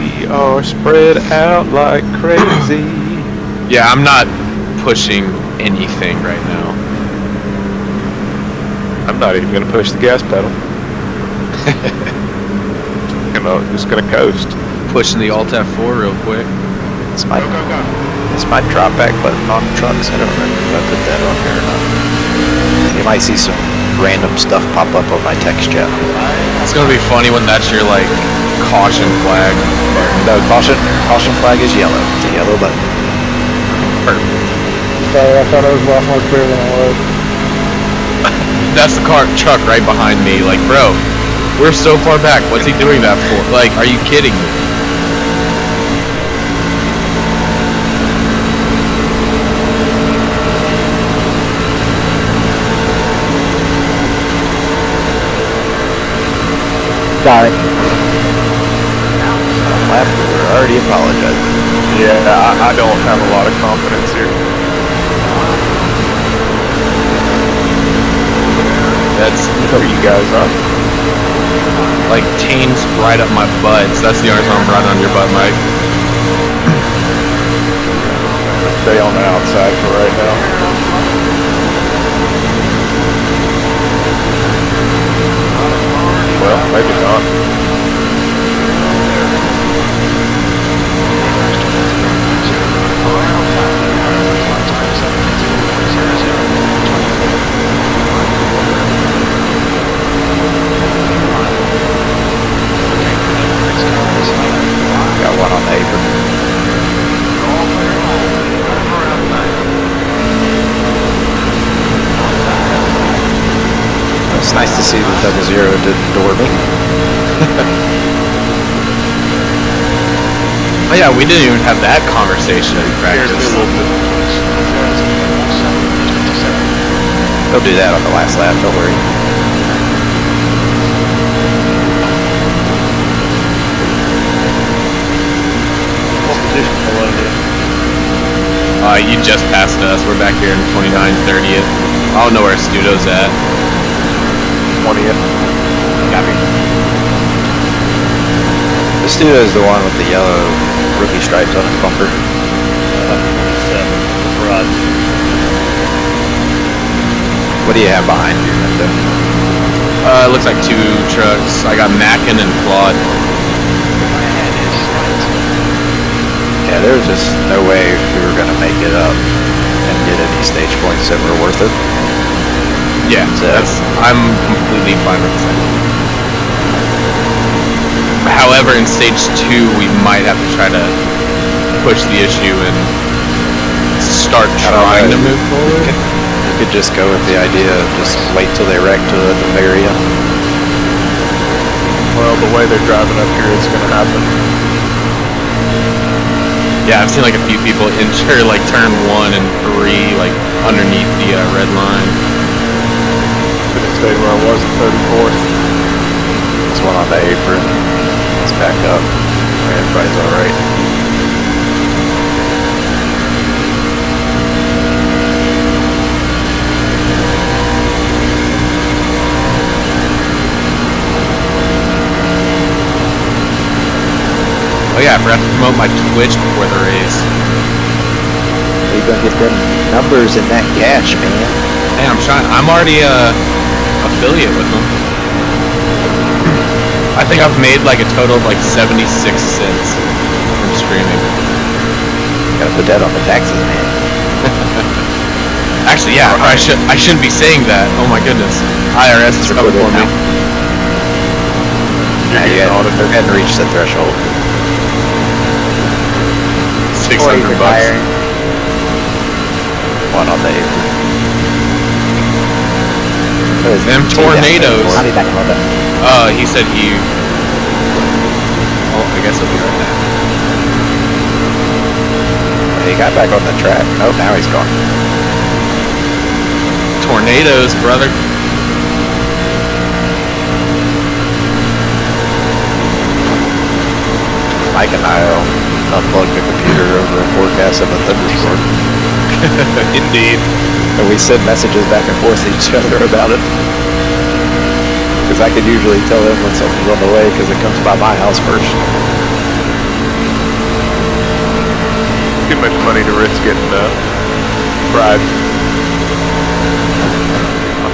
We are spread out like crazy. Yeah, I'm not pushing anything right now. I'm not even gonna push the gas pedal. Just gonna coast. Pushing the Alt F4 real quick. It's my drop back button on trucks. I don't remember if I put that on here or not. You might see some random stuff pop up on my text chat. It's gonna be funny when that's your like caution flag. No, caution flag is yellow. It's a yellow button. Sorry, I thought I was a lot more clear than I was. That's the truck right behind me. Like, bro, we're so far back. What's he doing that for? Like, are you kidding me? Sorry. We're already apologizing. Yeah, I don't have a lot of confidence here. That's Where you guys are? like Tane's right up my butt. So that's the only time I'm right on your butt, Mike. Stay on the outside for right now. Well, maybe not. Got one on the apron. It's nice to see that 00 didn't door me. Oh yeah, we didn't even have that conversation in practice. They'll do that on the last lap, don't worry. What position are you in? You just passed us. We're back here in 29 30th. I don't know where Studo's at. 20th. Copy. The Studio is the one with the yellow rookie stripes on his bumper. 7. Right. What do you have behind you, Minto? It looks like 2 trucks. I got Mackin and Claude. Yeah, there was just no way we were going to make it up and get any stage points that were worth it. Yeah, So- I'm completely fine with that. However, in stage 2, we might have to try to push the issue and start I don't trying know. to move forward. You could just go with the idea of just wait till they wreck to the very end. Well, the way they're driving up here, it's gonna happen. Yeah, I've seen like a few people enter like turn 1 and 3 like underneath the red line. Should have stayed where I was at 34th. There's one on the apron. Let's back up. Everybody's alright. Oh yeah, I forgot to promote my Twitch before the race. You gonna get them numbers in that cash, man. Hey, I'm trying. I'm already affiliate with them. I think I've made like a total of like 76 cents from streaming. Gotta put that on the taxes, man. Actually, yeah, I shouldn't be saying that. Oh my goodness, IRS is coming for me. You hadn't reached the threshold. 600 bucks. One on the apron. Them tornadoes. He said he. Oh, I guess I'll be right back. He got back on the track. Oh, now he's gone. Tornadoes, brother. Mike and I'll unplug the computer over a forecast of a thunderstorm. Indeed. And we send messages back and forth to each other about it. Because I can usually tell them when something's on the way because it comes by my house first. Too much money to risk getting fried.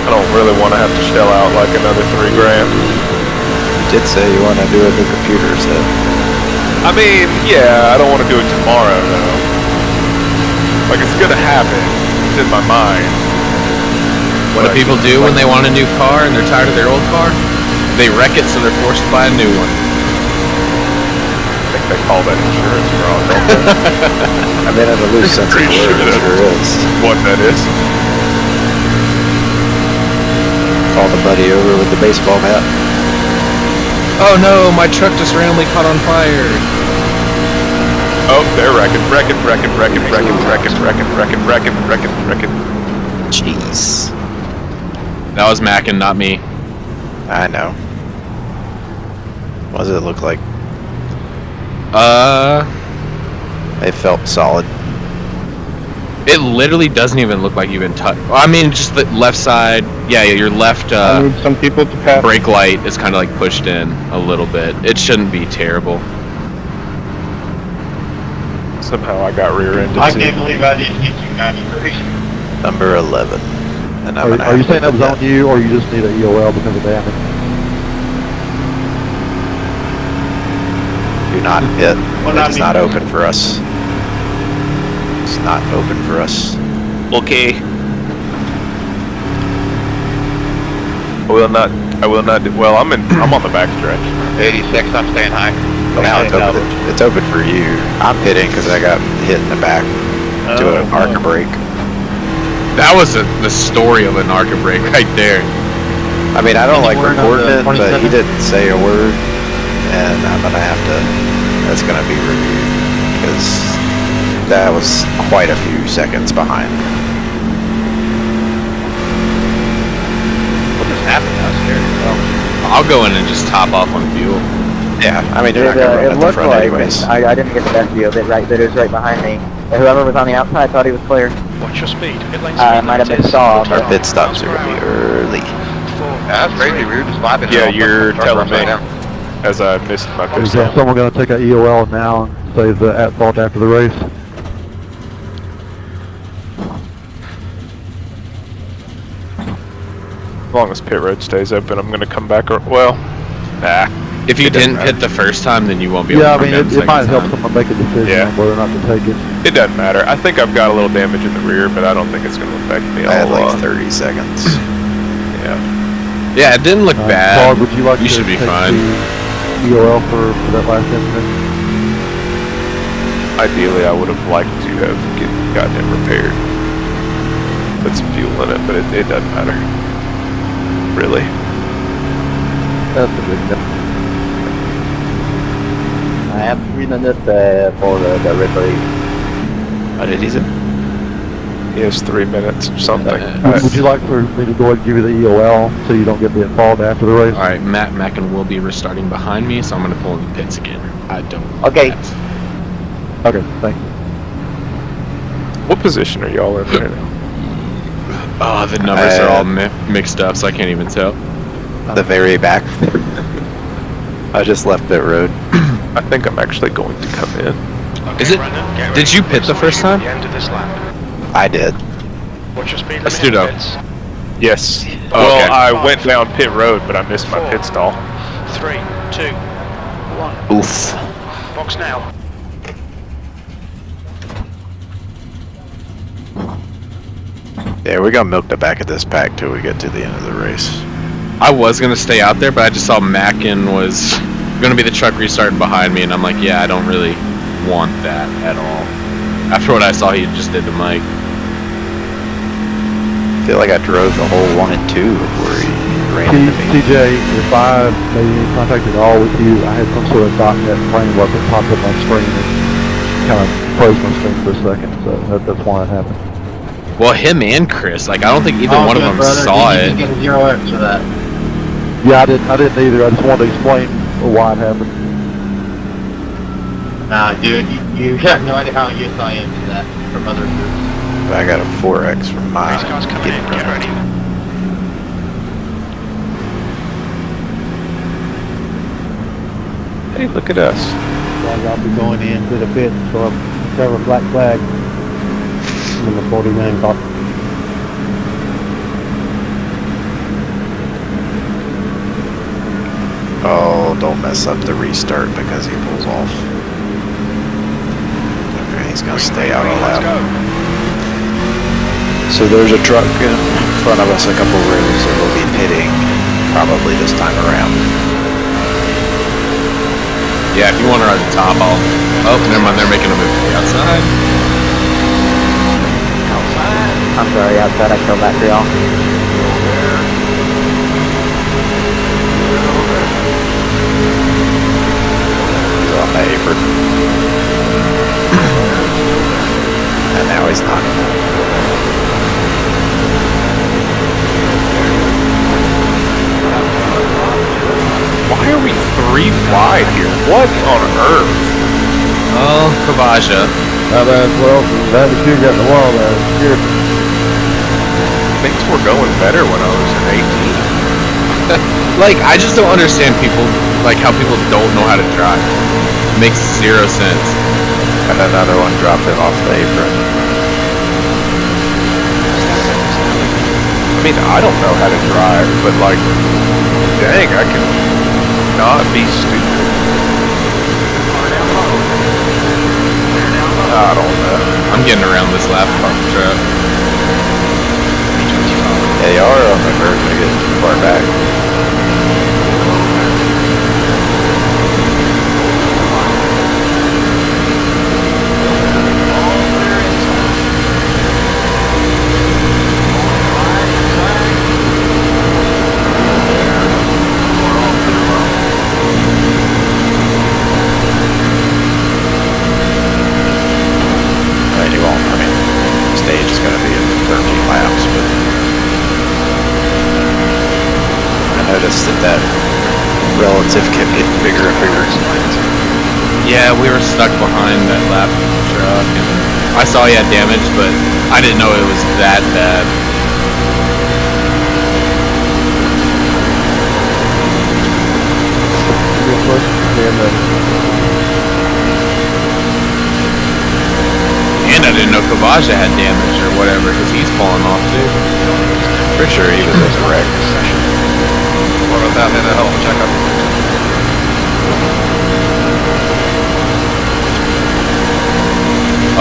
I don't really want to have to shell out like another $3 grand. You did say you want to do a new computer set. I mean, yeah, I don't want to do it tomorrow though. Like it's gonna happen. It's in my mind. What do people do when they want a new car and they're tired of their old car? They wreck it so they're forced to buy a new one. I think they call that insurance fraud, don't they? I mean, in a loose sense of the word, it sure is. What that is. Call the buddy over with the baseball bat. Oh no, my truck just randomly caught on fire. Oh, they're wrecking. Jeez. That was Mackin, not me. I know. What does it look like? It felt solid. It literally doesn't even look like you've been touched. I mean, just the left side. Yeah, your left I need some people to pass. brake light is kind of like pushed in a little bit. It shouldn't be terrible. Somehow I got rear-ended. I can't believe I didn't get you 93. Number 11. And Are you saying that was on you, or you just need an EOL because of damage? Do not hit. It's not open for us. It's not open for us. Okay. I will not do, well, I'm on the backstretch. 86, I'm staying high. Now it's open for you. I'm hitting because I got hit in the back to an ARCA brake. That was the story of an ARCA brake right there. I mean, I don't like recording it, but he didn't say a word, and I'm gonna have to. That's gonna be reviewed because that was quite a few seconds behind. What just happened? I was scared. I'll go in and just top off on fuel. Yeah, I mean, you're not gonna run at the front anyways. I didn't get the best view of it, right, but it was right behind me. Whoever was on the outside thought he was clear. Watch your speed. Might have been Saw. Our pit stops are gonna be early. That's crazy. We were just vibing. Yeah, you're telling me. As I missed my pit Is stop. someone going to take a EOL now and save the at-fault after the race? As long as pit road stays open, I'm gonna come back. Well, nah. If you didn't hit the first time, then you won't be able Yeah, to I mean, it might help someone make a decision on whether or not to take it. It doesn't matter. I think I've got a little damage in the rear, but I don't think it's gonna affect me. I had like 30 seconds. Yeah. Yeah, it didn't look bad. Claude, would you like You to should be take fine. the EOL for that last incident? Ideally, I would have liked to have gotten it repaired. Put some fuel in it, but it doesn't matter. Really. That's a big no. I have 3 minutes for the referee. What did he say? He has 3 minutes or something. Would you like for me to go ahead and give you the EOL so you don't get the involved after the race? All right, Matt Mackin will be restarting behind me, so I'm going to pull in the pits again. I don't. Okay. Okay, thank you. What position are y'all in right now? Oh, the numbers are all mixed up, so I can't even tell. The very back. I just left pit road. I think I'm actually going to come in. Is it? Did you pit the first time? The end of this lap. I did. What's your speed Let's limit? do that. Pits? Yes. Oh, Well, okay. I went down pit road, but I missed my pit stall. 3, 2, 1. Oof. Box now. Yeah, we're gonna milk the back of this pack till we get to the end of the race. I was going to stay out there, but I just saw Mackin was going to be the truck restarting behind me, and I'm like, yeah, I don't really want that at all. After what I saw he just did to Mike. I feel like I drove the whole 1 and 2 before he ran into me. TJ, if I made any contact at all with you, I had some sort of .NET framework that popped up on screen and kind of froze my screen for a second, so that's why it happened. Well, him and Chris, like, I don't think either one of them saw it. Get a 0X for that. Yeah, I didn't either. I just wanted to explain why it happened. Nah, dude, you have no idea how used I am to that from other groups. I got a 4X from mine. These cars coming in, get ready. Hey, look at us. I'll be going into the pit, so I'll cover black flag in the 49 car. Oh, don't mess up the restart because he pulls off. Okay, he's gonna stay out a lap. So there's a truck in front of us a couple rows that will be pitting probably this time around. Yeah, if you want to ride the top, I'll... Oh, never mind, they're making a move to the outside. I'm sorry, outside, I killed that for y'all. He's on the apron. And now he's not. Why are we 3 wide here? What on earth? Oh, Kavaja. Not bad, well, glad that you got the wall there. Sure. Things were going better when I was in 18. Like, I just don't understand people, like, how people don't know how to drive. It makes 0 sense. And another one dropped him off the apron. I mean, I don't know how to drive, but like, dang, I can not be stupid. I don't know. I'm getting around this lap park truck. They are on the verge of getting too far back. I mean, he won't. I mean, the stage is going to be in 13 laps, but I noticed that relative kept getting bigger and bigger. Yeah, we were stuck behind that lap truck, and I saw he had damage, but I didn't know it was that bad. And I didn't know Kavaja had damage or whatever, because he's falling off too. Pretty sure he was a wreck. What about that? Had a hell of a checkup.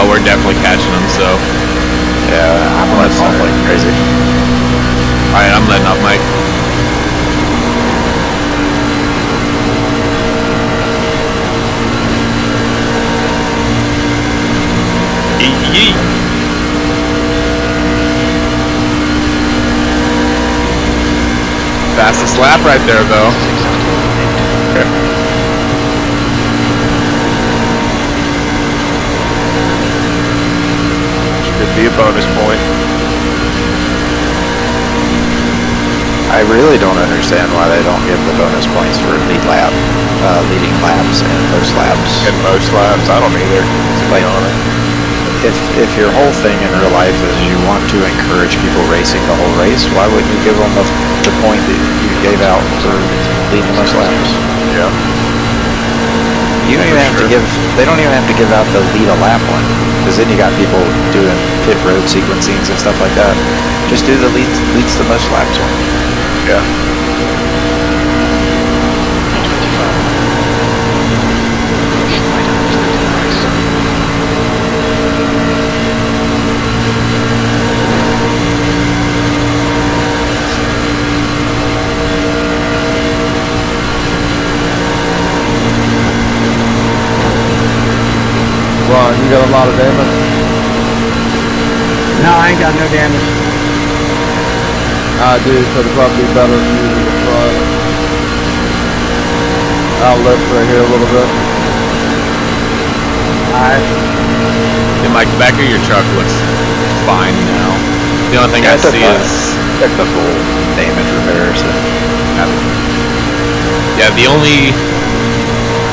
Oh, we're definitely catching him, so. Yeah, I'm letting off like crazy. Alright, I'm letting up, Mike. Yeet. Fastest lap right there, though. Okay. Be a bonus point. I really don't understand why they don't give the bonus points for leading laps and most laps. And most laps, I don't either, to be honest. If your whole thing in real life is you want to encourage people racing the whole race, why wouldn't you give them the point that you gave out for leading the most laps? Yeah. You don't even have to give. They don't even have to give out the lead a lap one, because then you got people doing pit road sequencings and stuff like that. Just do the leads the most laps one. Yeah. Ron, you got a lot of damage? No, I ain't got no damage. I do, so it'd probably be better if you were in front. I'll lift right here a little bit. Alright. And Mike, the back of your truck looks fine now. The only thing I see is technical damage repairs. Yeah, the only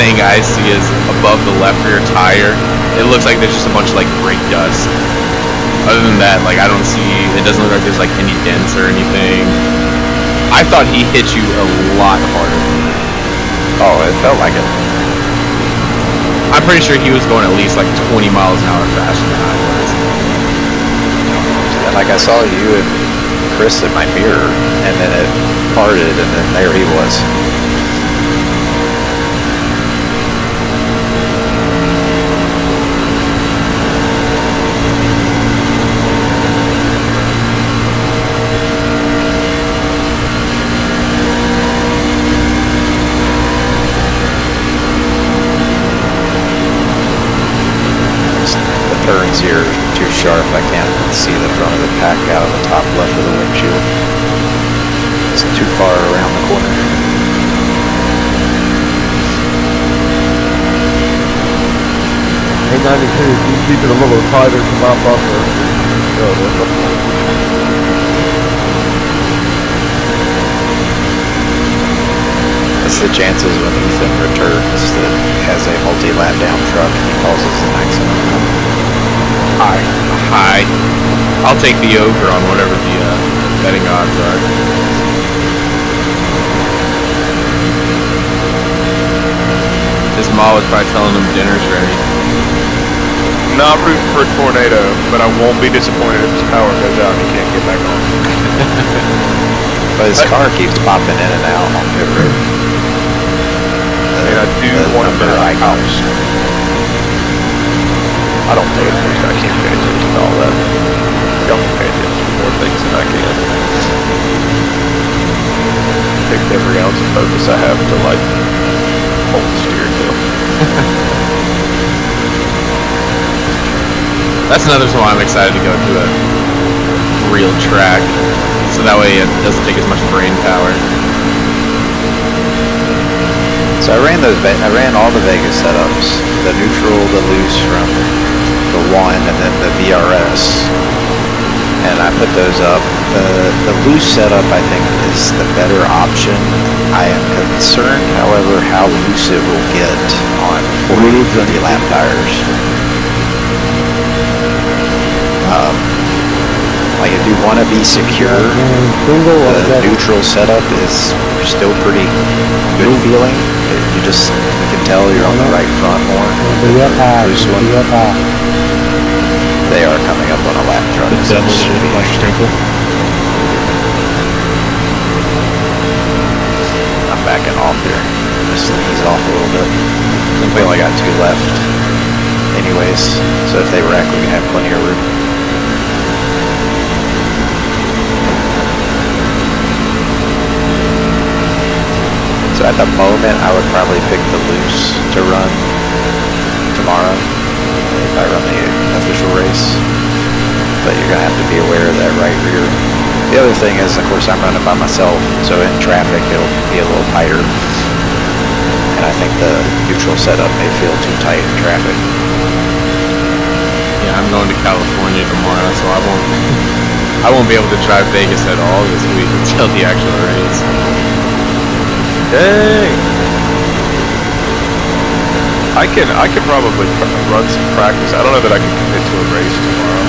thing I see is above the left rear tire. It looks like there's just a bunch of like brake dust. Other than that, like I don't see. It doesn't look like there's like any dents or anything. I thought he hit you a lot harder than that. Oh, it felt like it. I'm pretty sure he was going at least like 20 miles an hour faster than I was. And like I saw you and Chris in my mirror, and then it parted, and then there he was. Turns here are too sharp. I can't see the front of the pack out of the top left of the windshield. It's too far around the corner. A92, if you keep it a little tighter to my buffer. That's the chances when Ethan returns that has a multi-lap down truck and he causes an accident. Hi. I'll take the over on whatever the betting odds are. His mom was probably telling him dinner's ready. Not rooting for a tornado, but I won't be disappointed if his power goes out and he can't get back on. But his car keeps popping in and out on pit road. And I do want better icons. I don't pay attention. I can't pay attention to all that. Y'all can pay attention to more things than I can. Take every ounce of focus I have to like hold the steering wheel. That's another reason why I'm excited to go to a real track, so that way it doesn't take as much brain power. So I ran all the Vegas setups, the neutral, the loose from the 1, and then the VRS, and I put those up. The loose setup I think is the better option. I am concerned, however, how loose it will get on 40 lap tires. Like if you want to be secure, the neutral setup is still pretty good feeling. You can tell you're on the right front more. Loose one. They are coming up on a lap truck. So it should be interesting. I'm backing off here. Just ease off a little bit. We only got 2 left anyways, so if they wreck, we can have plenty of room. So at the moment, I would probably pick the loose to run tomorrow if I run the official race. But you're going to have to be aware of that right rear. The other thing is, of course, I'm running by myself, so in traffic it'll be a little tighter. And I think the neutral setup may feel too tight in traffic. Yeah, I'm going to California tomorrow, so I won't be able to drive Vegas at all this week until the actual race. Dang. I can probably run some practice. I don't know that I can commit to a race tomorrow.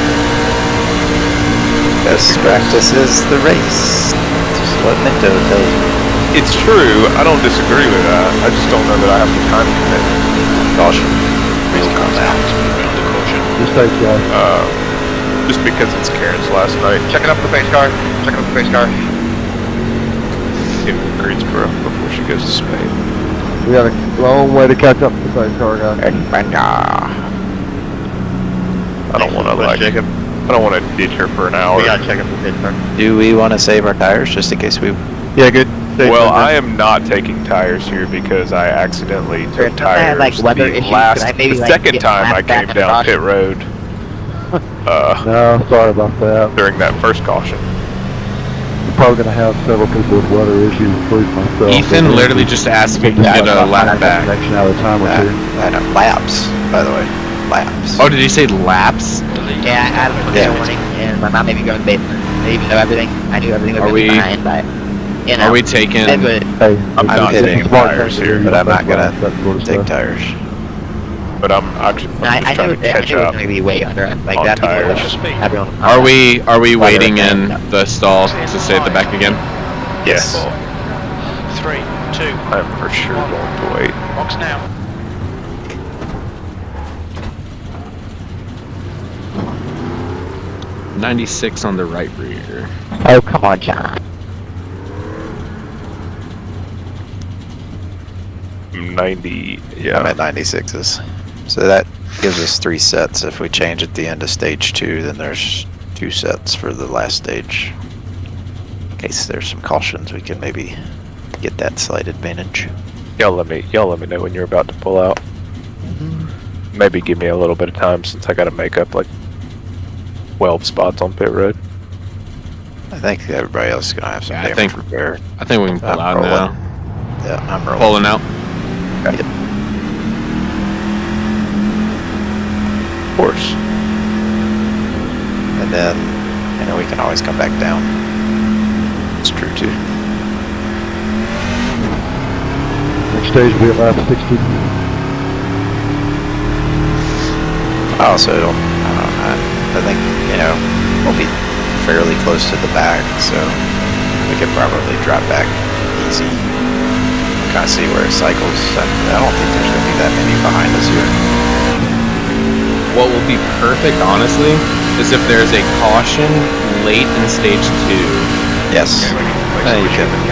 Best practice is the race. Just what Minto tells me. It's true. I don't disagree with that. I just don't know that I have the time to commit. Caution. Will come out. Just take guys. Just because it's Karen's last night. Checking up the pace car. Checking up the pace car. In Greensboro before she goes to Spain. We got a long way to catch up to the pace car, guys. I don't want to I don't want to ditch her for an hour. We gotta check up the pace car. Do we want to save our tires just in case we... Yeah, good. Well, I am not taking tires here because I accidentally took tires the second time I came down pit road. No, sorry about that. During that first caution. We're probably going to have several people with weather issues, including myself. Ethan literally just asked me to get a lap back. Out of time or two. Laps, by the way. Laps. Oh, did he say laps? Yeah, I had a good morning, and my mom made me go in the basement. I didn't even know everything. I knew everything was going to be behind, but, you know. Are we taking... Hey, I'm not taking tires here, but I'm not going to take tires. But I'm actually I knew it was going to be way under. Like, that tires. Everyone. Are we waiting in the stall to stay at the back again? Yes. 3, 2. I'm for sure going to wait. Box now. .96 on the right rear. Oh, come on, John. 90, yeah. I'm at 96s. So that gives us 3 sets. If we change at the end of stage 2, then there's 2 sets for the last stage. In case there's some cautions, we can maybe get that slight advantage. Y'all let me know when you're about to pull out. Maybe give me a little bit of time since I gotta make up like 12 spots on pit road. I think everybody else is gonna have some damage repair. I think we can pull out rolling. now. Yeah, I'm rolling. Pulling out. Yep. Of course. And then, you know, we can always come back down. It's true too. Next stage will be at lap 60. I also don't, I think, you know, we'll be fairly close to the back, so we could probably drop back easy. Kind of see where it cycles. I don't think there's going to be that many behind us here. What will be perfect, honestly, is if there's a caution late in stage 2. Yes.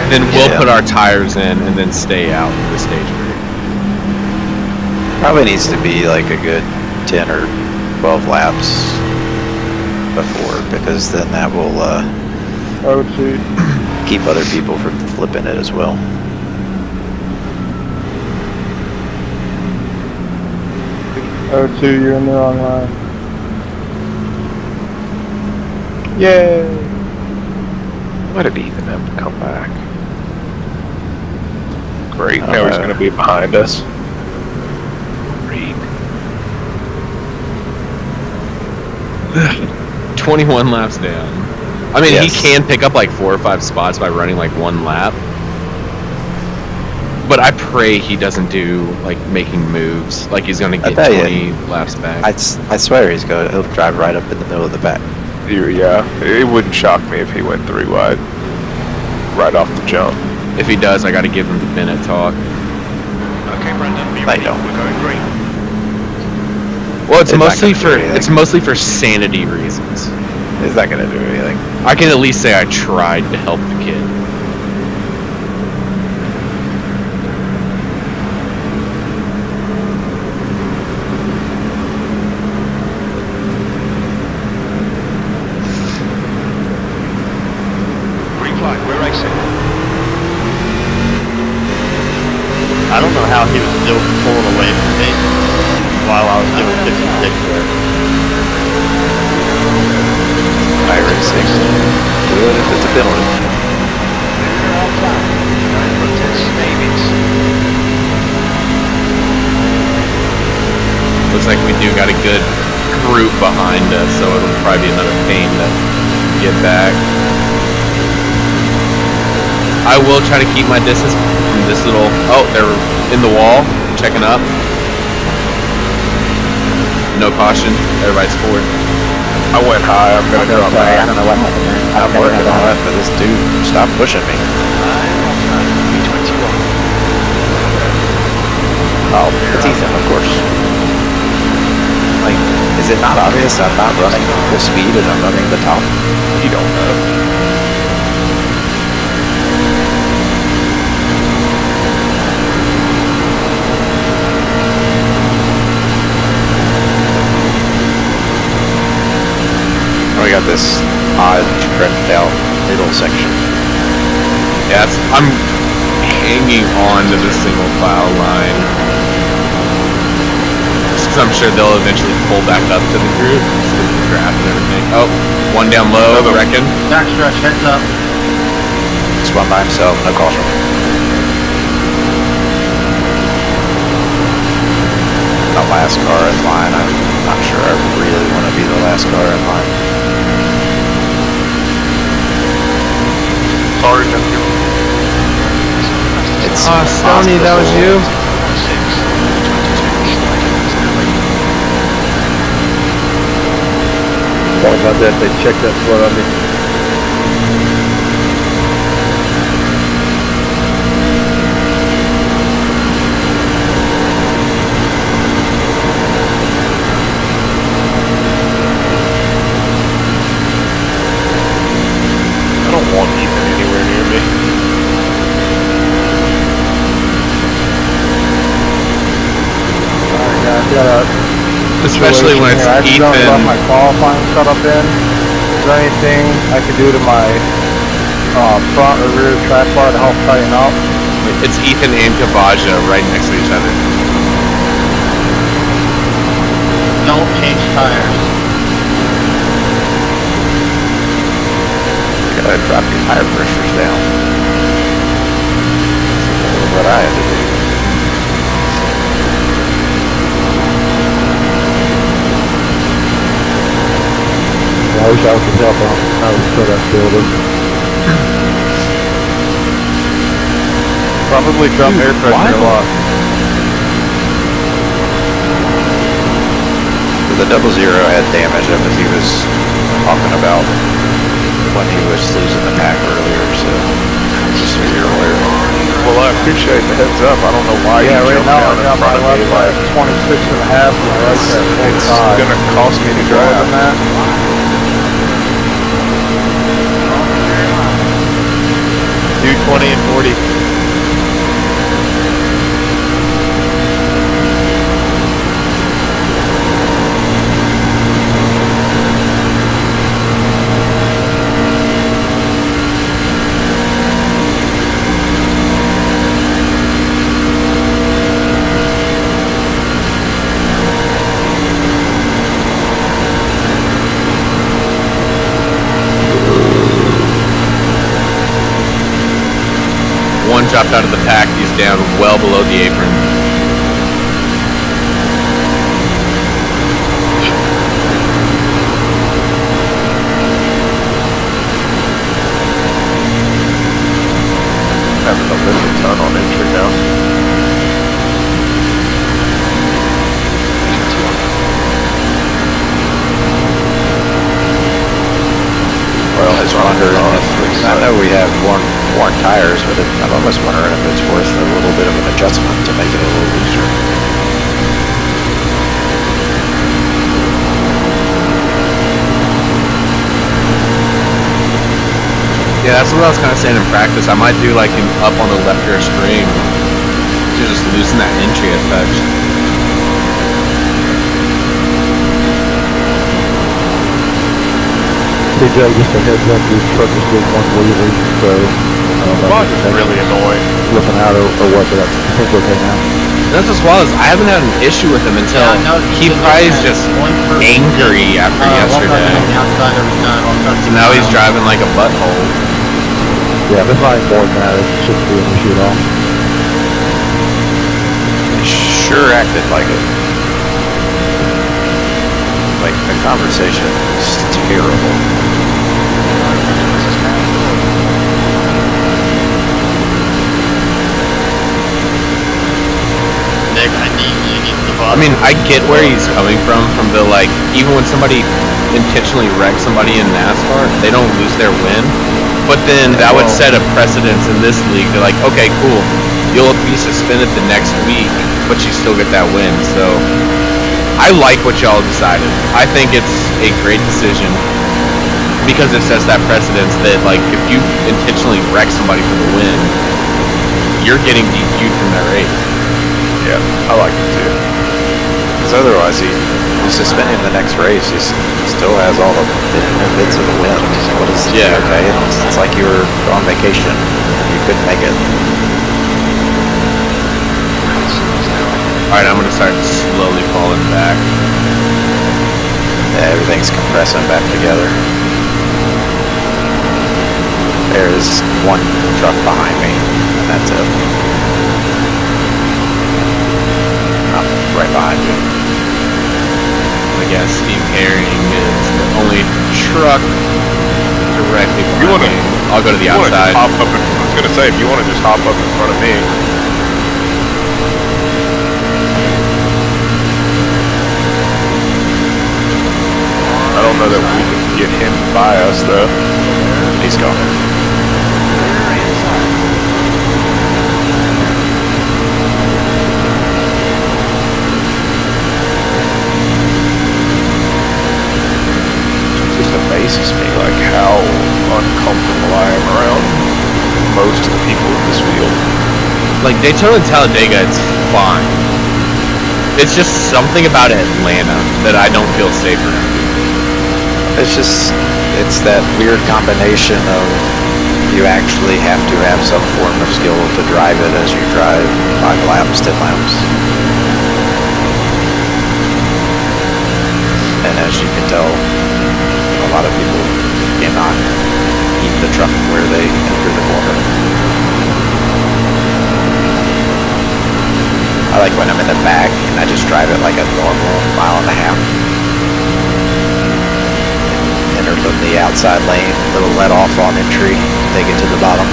Then we'll put our tires in and then stay out of the stage 3. Probably needs to be like a good 10 or 12 laps before, because then that will keep other people from flipping it as well. O2, you're in the wrong line. Yay! Why did Ethan have to come back? Great, now he's going to be behind us. Great. 21 laps down. I mean, Yes. he can pick up like 4 or 5 spots by running like 1 lap. But I pray he doesn't do like making moves. Like he's gonna get 20 laps back. I swear he'll drive right up in the middle of the back. Yeah, it wouldn't shock me if he went 3 wide. Right off the jump. If he does, I gotta give him the Bennett talk. Okay, Brendan, be ready. We're going green. Well, it's mostly for sanity reasons. Is that gonna do anything? I can at least say I tried to help the kid. Green flag, we're racing. I don't know how he was still pulling away from me while I was doing 56 there. iRacing. Do it if it's a penalty. Looks like we do got a good fruit behind us, so it'll probably be another pain to get back. I will try to keep my distance from this little... Oh, they're in the wall, checking up. No caution, everybody's forward. I went high, I'm gonna drop Sorry, I back. don't know what happened there. I'm working on it, but this dude stopped pushing me. Oh, it's Ethan, of course. Like, is it not obvious I'm not running full speed and I'm running the top? You don't know. We got this odd stretched out middle section. Yeah, I'm hanging on to the single file line. Just 'cause I'm sure they'll eventually pull back up to the group. Just 'cause of the draft and everything. Oh, one down low, I reckon. Backstretch, heads up. Just one by himself, no caution. The last car in line, I'm not sure I really want to be the last car in line. Sorry, Matthew. It's Stoney, that was you? Sorry about that, they checked that flood on me. I don't want Ethan anywhere near me. Alright guys, got a Especially when it's I Ethan. left my qualifying setup in. Is there anything I can do to my front or rear track bar to help tighten up? It's Ethan and Kavaja right next to each other. Don't change tires. You gotta drop your tire pressures down. That's what I had to do. I wish I could help out. I was put up building. Probably drop air pressure a lot. The 00 had damage up as he was talking about when he was losing the pack earlier, so just so you're aware. Well, I appreciate the heads up. I don't know why Yeah, you right jumped now down I in got my front of me. left Like, 26 and a half and my right at it's 45. gonna cost me to More drive. than that. Do 20 and 40. One dropped out of the pack, he's down well below the apron. Having to lift a ton on entry now. Well, I was wondering if, I know we have worn tires, but I'm almost wondering if it's worth a little bit of an adjustment to make it a little looser. Yeah, that's what I was kind of saying in practice. I might do like an up on the left rear spring to just loosen that entry a touch. TJ, just a heads up, your truck is doing one wheelie, so I don't know Well, if it's that's really annoying. flipping out or what, but I think it's okay now. That's what's wild is I haven't had an issue with him until he probably is just angry after yesterday. Outside every time. So now he's driving like a butthole. Yeah, if it's not more than that, it shouldn't be an issue at all. It sure acted like it. Like, The conversation is terrible. Nick, I need you to keep I mean, I get where he's coming from the like, even when somebody intentionally wrecks somebody in NASCAR, they don't lose their win. But then that would set a precedence in this league. They're like, okay, cool, you'll be suspended the next week, but you still get that win. So I like what y'all decided. I think it's a great decision because it sets that precedence that like if you intentionally wreck somebody for the win, you're getting DQ'd from that race. Yeah, I like it too. Because otherwise, he's suspending the next race. He still has all the benefits of the win. What is okay? It's like you were on vacation. You couldn't make it. Alright, I'm gonna start slowly falling back. Yeah, everything's compressing back together. There's one truck behind me, and that's it. I'm right behind you. I guess Steve Herring is the only truck directly behind me. I'll go to the outside. Hop up I was gonna say, if you want to just hop up in front of me. I don't know that we can get him by us though. He's gone. It just amazes me like how uncomfortable I am around most of the people in this field. Like Daytona and Talladega, it's fine. It's just something about Atlanta that I don't feel safe around. It's that weird combination of you actually have to have some form of skill to drive it as you drive 5 laps, 10 laps. And as you can tell, a lot of people cannot keep the truck where they enter the corner. I like when I'm in the back and I just drive it like a normal 1.5 miles. Enter from the outside lane, little let off on entry, take it to the bottom.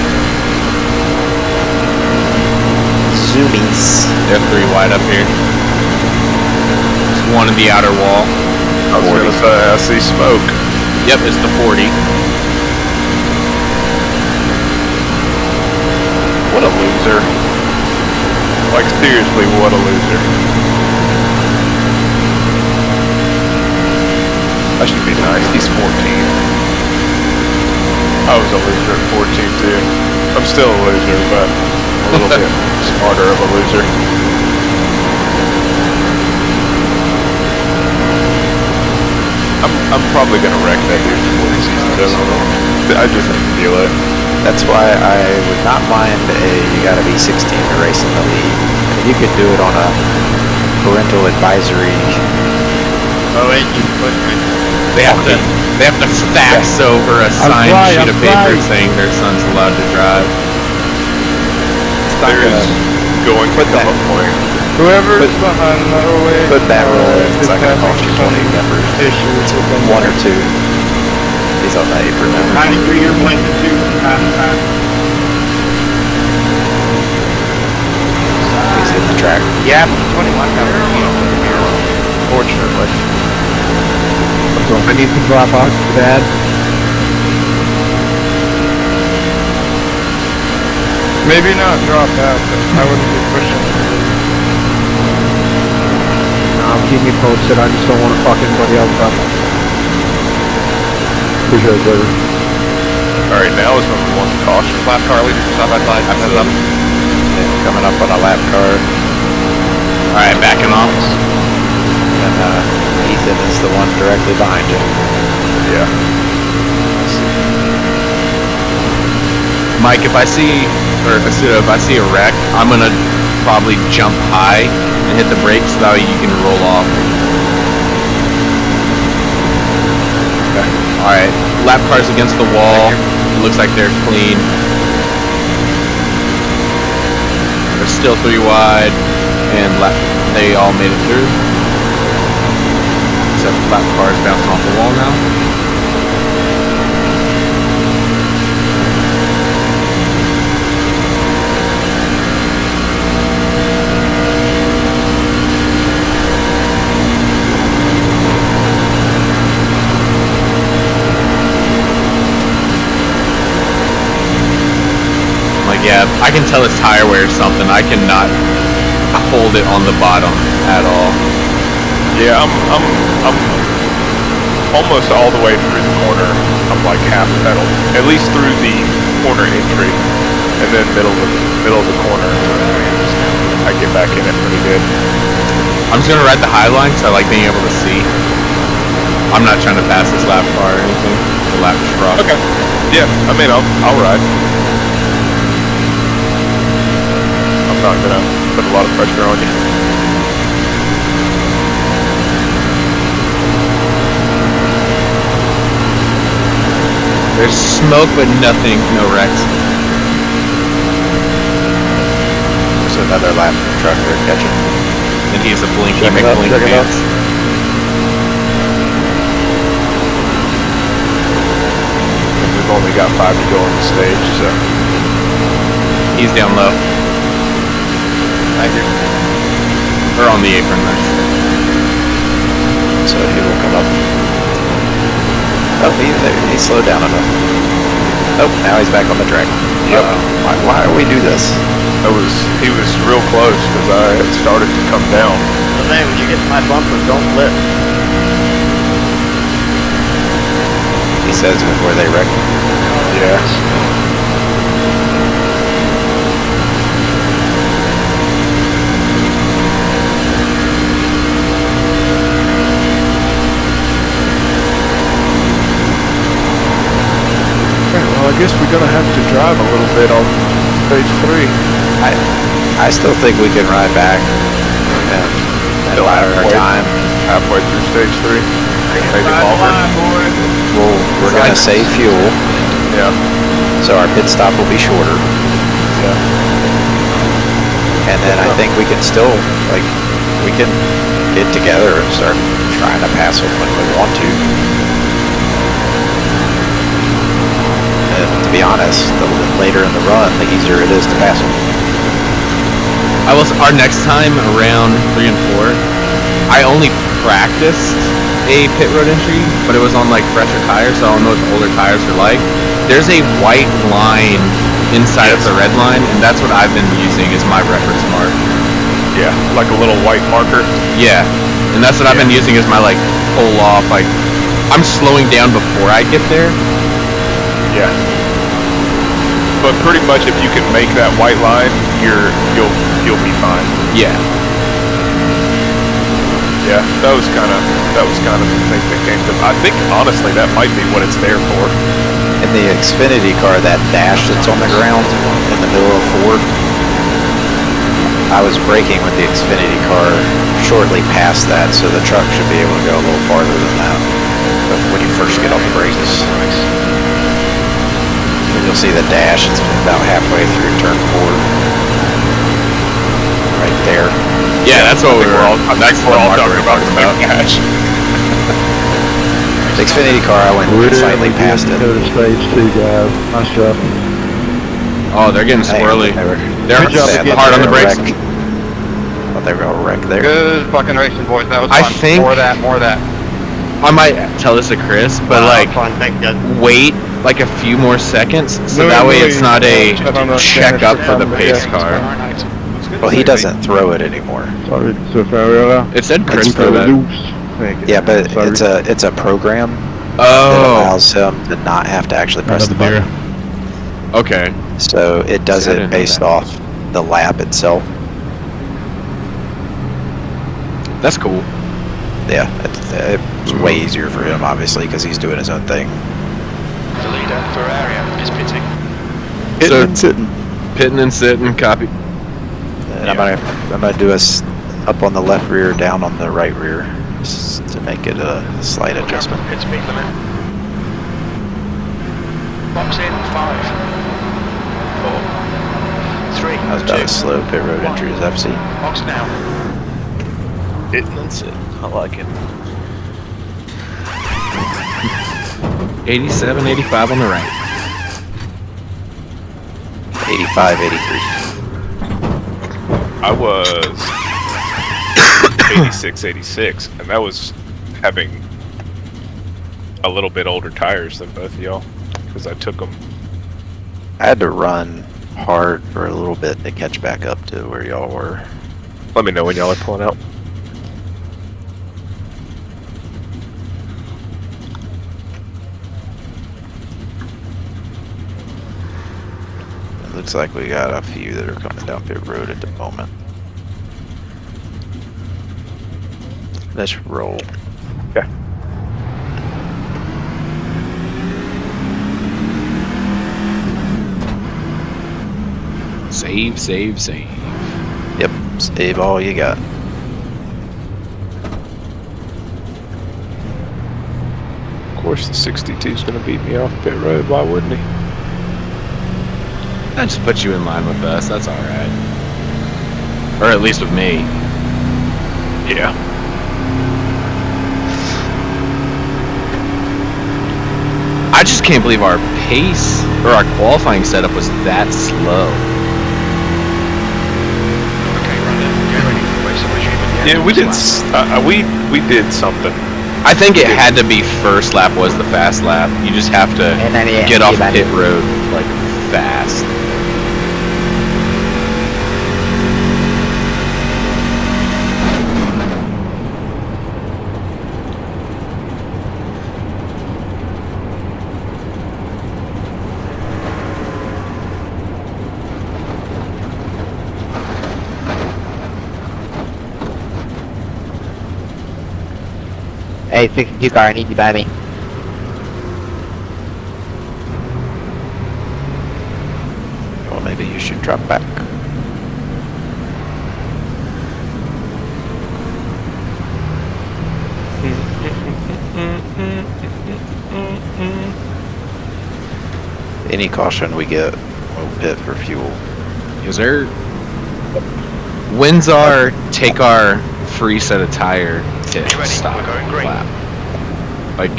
Zoomies. They're 3 wide up here. Just one in the outer wall. I was gonna say, I see smoke. Yep, it's the 40. What a loser. Like seriously, what a loser. I should be nice, he's 14. I was a loser at 14 too. I'm still a loser, but a little bit smarter of a loser. I'm probably gonna wreck that dude before the season's over. I just feel it. That's why I would not mind you gotta be 16 to race in the league. I mean, you could do it on a parental advisory. Oh wait, you put me. They have to fax over a signed sheet of paper saying their son's allowed to drive. There is going to come a point. Whoever's behind the way. Put that rule in. It's not gonna cost you 20 members. It's 1 or 2. He's on the apron now. 93, you're blinking too. He's hit the track. Yeah, 21 Fortunately. So I need some drop out, Dad. Maybe not drop out, but I wouldn't be pushing. Keep me posted. I just don't want to fuck anybody else up. Appreciate it, brother. Alright, now is when we want the caution. Lap car leader, side by side. Coming up on a lap car. Alright, backing off. And Ethan is the one directly behind you. Yeah. Mike, if I see, or Asuto, if I see a wreck, I'm gonna probably jump high and hit the brakes so that way you can roll off. Okay. Alright, lap cars against the wall. It looks like they're clean. They're still 3 wide, and they all made it through. So that lap car is bouncing off the wall now. Yeah, I can tell it's tire wear or something. I cannot hold it on the bottom at all. Yeah, I'm almost all the way through the corner. I'm like half pedal, at least through the corner entry, and then middle of the corner. I get back in it pretty good. I'm just gonna ride the high line because I like being able to see. I'm not trying to pass this lap car or anything. The lap truck. Okay. Yeah, I mean I'll ride. I'm not gonna put a lot of pressure on you. There's smoke but nothing, no wrecks. There's another lap truck they're catching. And he's a blinky Check it out, McBlink check it out. pants. We've only got 5 to go on the stage, so He's down low. Thank you. Or on the apron, I should say. So he will come up. Oh, he slowed down enough. Oh, now he's back on the track. Yep. Why do we do this? he was real close because I had started to come down. So man, when you get to my bumper, don't flip. He says before they wreck. Yeah. Well, I guess we're gonna have to drive a little bit on stage 3. I still think we can ride back and allow our time. Halfway through stage 3. Maybe longer. We're gonna save fuel. Yeah. So our pit stop will be shorter. Yeah. And then I think we can still, we can get together and start trying to pass them when we want to. And to be honest, the later in the run, the easier it is to pass them. Our next time around 3 and 4, I only practiced a pit road entry, but it was on fresher tires, so I don't know what the older tires are like. There's a white line inside of the red line, and that's what I've been using as my reference mark. Yeah, like a little white marker. Yeah, and that's what I've been using as my pull off. I'm slowing down before I get there. Yeah. But pretty much if you can make that white line, you'll be fine. Yeah. Yeah, that was kind of the thing that came to. I think honestly that might be what it's there for. In the Xfinity car, that dash that's on the ground in the middle of Ford, I was braking with the Xfinity car shortly past that, so the truck should be able to go a little farther than that. But when you first get on the brakes, you'll see the dash. It's about halfway through turn 4, right there. Yeah, that's what we're all talking about. The dash. The Xfinity car, I went slightly past it. Go to stage 2, guys. Nice job. Oh, they're getting squirrely. They're hard on the brakes. Thought they were gonna wreck there. Good fucking racing, boys. That was I fun. think- More of that. I might tell this to Chris, but Fine, thank you. wait a few more seconds, so that way it's not a check up for the pace car. Well, he doesn't throw it anymore. Sorry, so Ferreira. It said Chris It's for that. Yeah, but it's a program that Oh, allows him to not have to actually press the button. okay. So it does I it didn't know based that. off the lap itself. That's cool. Yeah, it's way easier for him, obviously, because he's doing his own thing. The leader, Ferrari, is pitting. Pitting and sitting, copy. And I'm gonna do us up on the left rear, down on the right rear, just to make it a slight adjustment. Pit speed limit. Box in, 5, 4, 3, That was about as slow pit road entry as I've seen. box now. Hitting and sitting. I like it. 87, 85 on the right. 85, 83. I was 86, 86, and that was having a little bit older tires than both of y'all, because I took them. I had to run hard for a little bit to catch back up to where y'all were. Let me know when y'all are pulling out. It looks like we got a few that are coming down pit road at the moment. Let's roll. Okay. Save, save, save. Yep, save all you got. Of course, the 62 is going to beat me off pit road. Why wouldn't he? That just puts you in line with us. That's alright. Or at least with me. Yeah. I just can't believe our pace or our qualifying setup was that slow. Yeah, we did. We did something. I think it had to be first lap was the fast lap. You just have to get off pit road like fast. Hey, 62 car, I need you by me. Well, maybe you should drop back. Any caution we get, we'll pit for fuel. Is there... When's our take our free set of tire to stop lap? Like...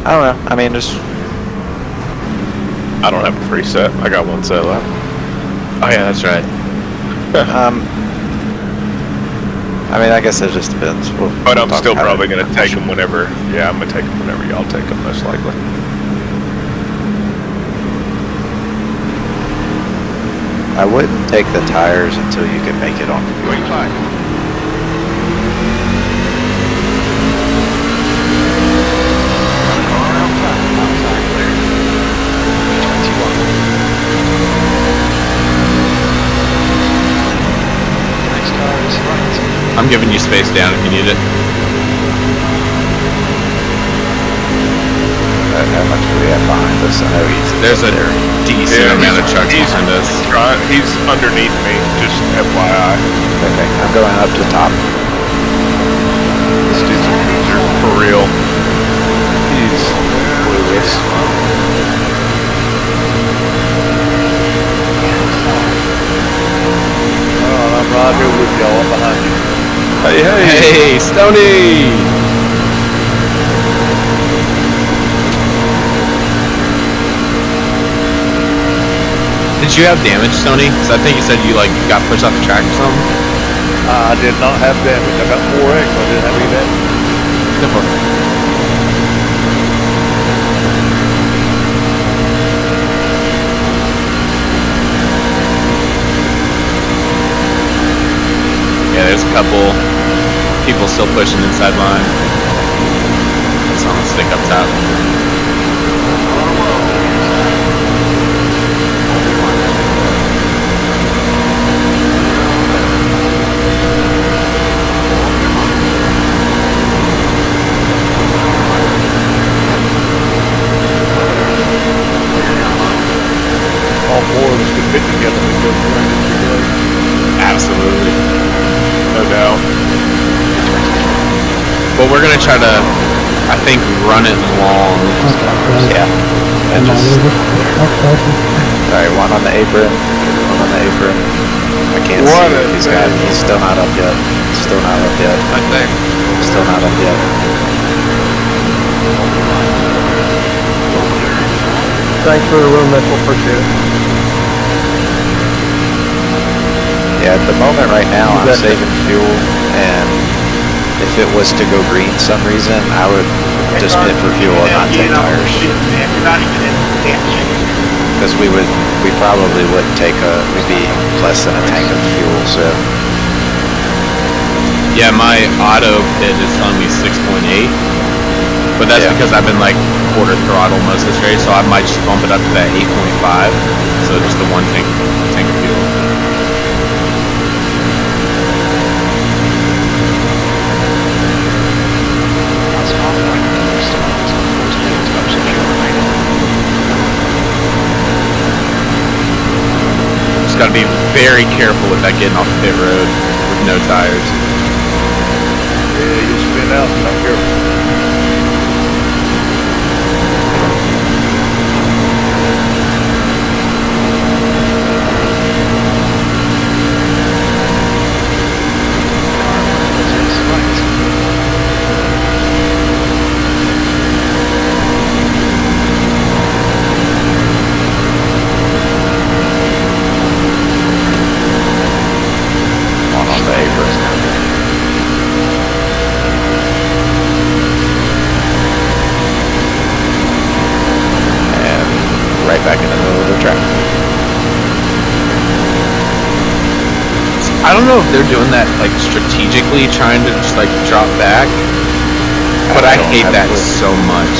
I don't know, I mean, just... I don't have a free set. I got one set left. Oh yeah, that's right. I mean, I guess it just depends. But I'm still probably going to take them whenever... Yeah, I'm going to take them whenever y'all take them, most likely. I wouldn't take the tires until you can make it on the green flag. I'm giving you space down if you need it. How much do we have behind us? I know There's a decent amount of trucks behind us. He's underneath me, just FYI. Okay, I'm going up to top. This dude's a loser, for real. He's clueless. I'm right here with y'all. I'm behind you. Hey, hey! Hey, Stoney! Did you have damage, Stoney? Because I think you said you like got pushed off the track or something. I did not have damage. I got 4X. I didn't have any damage. Go for it. Yeah, there's a couple people still pushing inside line. That's on the stick up top. All four of us could fit together and go through. Absolutely. No doubt. But we're gonna try to, I think, run it long. Yeah. And just... Alright, one on the apron. One on the apron. I can't see. He's still not up yet. Still not up yet. Still not up yet. Thanks for the room, Mitchell. Appreciate it. Yeah, at the moment right now I'm saving fuel, and if it was to go green some reason, I would just pit for fuel and not take tires. Because we probably wouldn't take we'd be less than a tank of fuel, so. Yeah, my auto pit is telling me 6.8, but that's because I've been like quarter throttle most of this race, so I might just bump it up to that 8.5, so just the one tank of fuel. Just gotta be very careful with that getting off the pit road with no tires. Yeah, you spin out, not careful. On the apron. Right back in the middle of the track. I don't know if they're doing that like strategically, trying to just like drop back, but I hate that so much.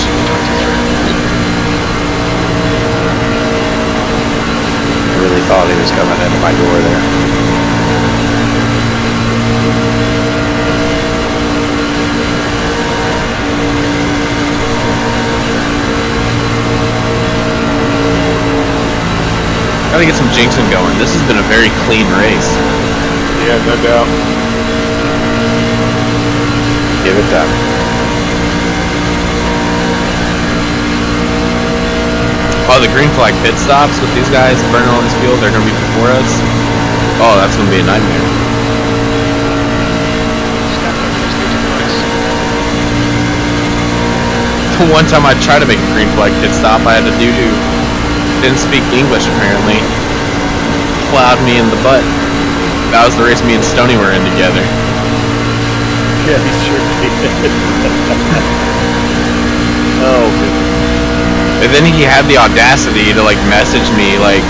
I really thought he was coming into my door there. Gotta get some jinxing going. This has been a very clean race. Yeah, no doubt. Give it time. Oh, the green flag pit stops with these guys burning all this fuel, they're gonna be before us. Oh, that's gonna be a nightmare. One time I tried to make a green flag pit stop, I had a dude who didn't speak English apparently. Plowed me in the butt. That was the race me and Stoney were in together. Yeah, he sure did. Oh, goodness. And then he had the audacity to like message me like,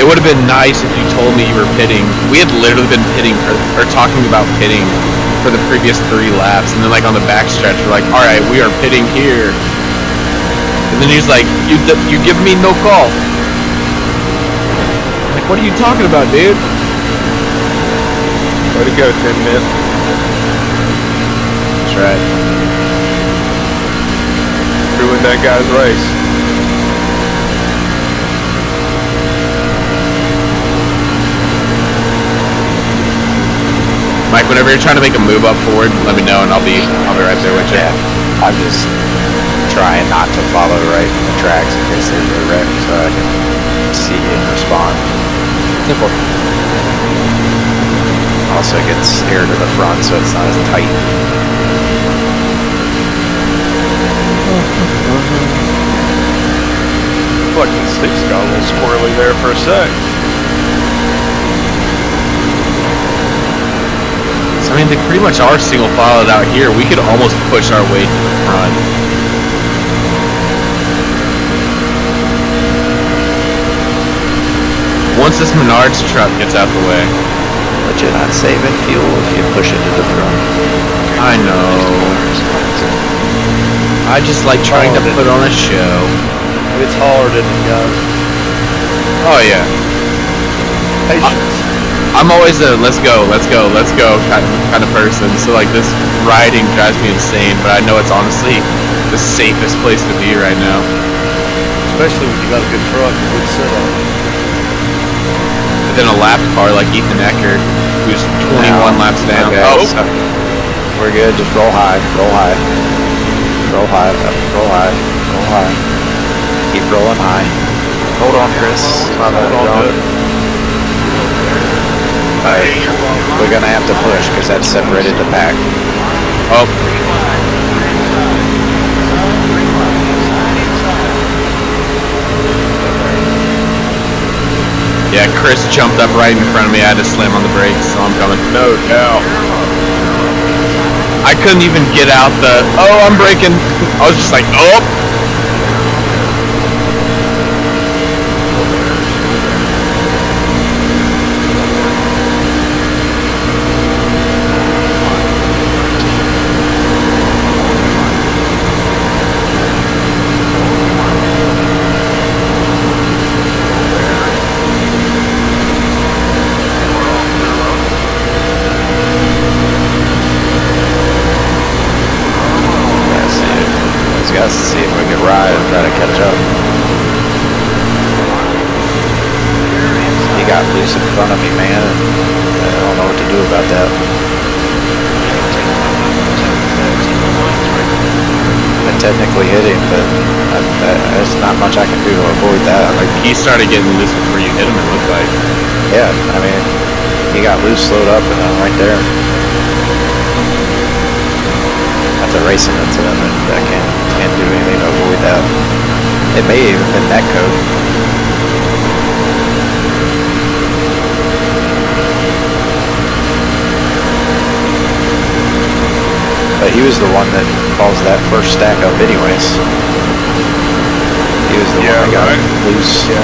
it would have been nice if you told me you were pitting. We had literally been pitting or talking about pitting for the previous 3 laps, and then like on the backstretch we're like, all right, we are pitting here. And then he's like, you give me no call. Like, what are you talking about, dude? Way to go, 10 man. That's right. Ruined that guy's race. Mike, whenever you're trying to make a move up forward, let me know and I'll be right there with you. Yeah, I'm just trying not to follow right in the tracks in case there's a wreck, so I can see and respond. Simple. Also gets air to the front, so it's not as tight. Fucking sticks got a little squirrely there for a sec. So, I mean, they pretty much are single filed out here. We could almost push our way to the front. Once this Menards truck gets out the way. But you're not saving fuel if you push it to the front. I know. I just like trying to put on a show. It's hard, isn't it, guys? Oh yeah. Patience. I'm always a let's go kind of person. So like this riding drives me insane, but I know it's honestly the safest place to be right now. Especially when you got a good truck and good setup. But then a lap car like Ethan Eckert, who's 21 laps down. Okay, Oh, so we're good. Just roll high, roll high, roll high, roll high, roll high. Keep rolling high. Hold on, Chris. Hold on to it. Alright, we're gonna have to push because that's separated the pack. Oh. Yeah, Chris jumped up right in front of me. I had to slam on the brakes, so I'm coming. No doubt. I couldn't even get out the, oh, I'm braking. I was just like, oh. Guys to see if we can ride and try to catch up. He got loose in front of me, man, and I don't know what to do about that. I technically hit him, but there's not much I can do to avoid that. Like, he started getting loose before you hit him, it looked like. Yeah, I mean, he got loose, slowed up, and I'm right there. After racing into him, and I can't do anything to avoid that. It may have been that code. But he was the one that caused that first stack up anyways. He was the one that got loose. Yeah.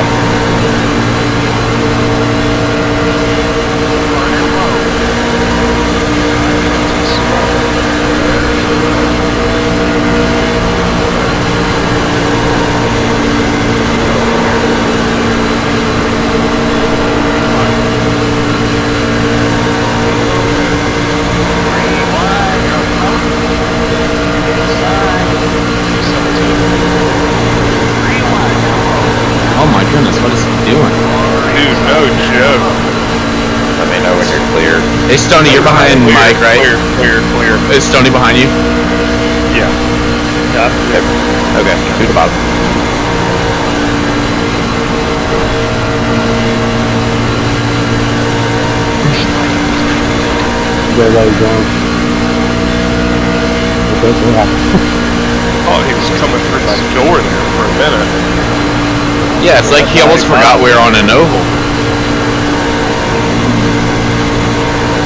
Oh my goodness, what is he doing? Dude, no joke. Let me know when you're clear. Hey, Stoney, you're behind Mike, right? Clear. Is Stoney behind you? Yeah. Okay, to the bottom. Everybody's gone. Oh, he was coming through my door there for a minute. Yeah, it's like he almost forgot we were on an oval.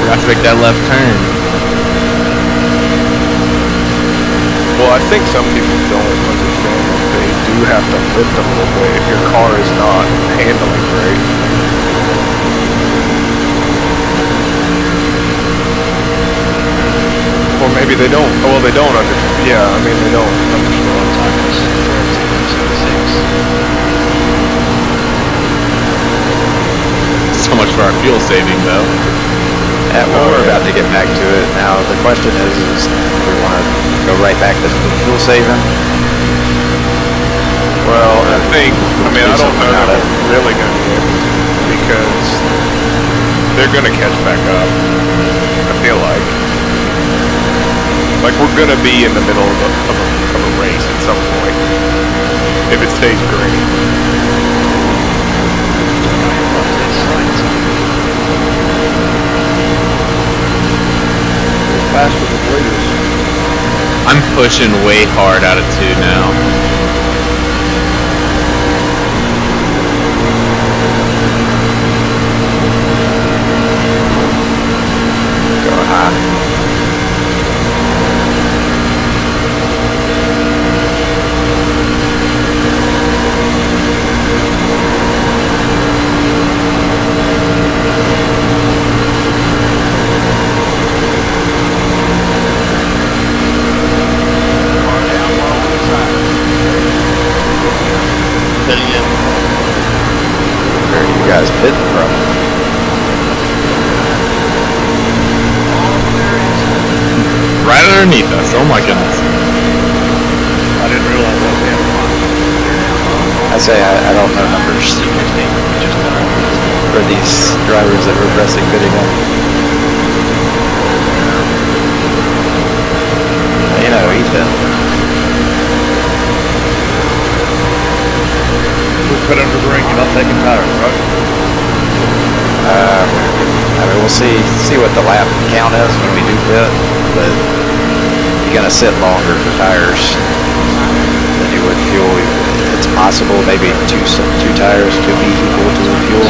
Forgot to make that left turn. Well, I think some people don't understand that they do have to lift a little bit if your car is not handling great. Or maybe they don't. Well, they don't understand. Yeah, I mean, they don't So much for our fuel saving, though. Yeah, well, we're about to get back to it. Now, the question is do we want to go right back to fuel saving? Well, I mean, I don't know that we're really going to be able to, because they're going to catch back up, I feel like. Like, we're going to be in the middle of a race at some point, if it stays green. Faster than leaders. I'm pushing way hard out of 2 now. Go high. Where are you guys pitting from? Right underneath us. Oh my goodness. I didn't realize that was him. I say I don't know numbers for these drivers that we're pressing bidding on. You know, Ethan. We'll put under the ring, you're not taking tires, right? I mean, we'll see what the lap count is when we do pit, but you're gonna sit longer for tires than you would fuel. It's possible maybe two tires could be equal to the fuel.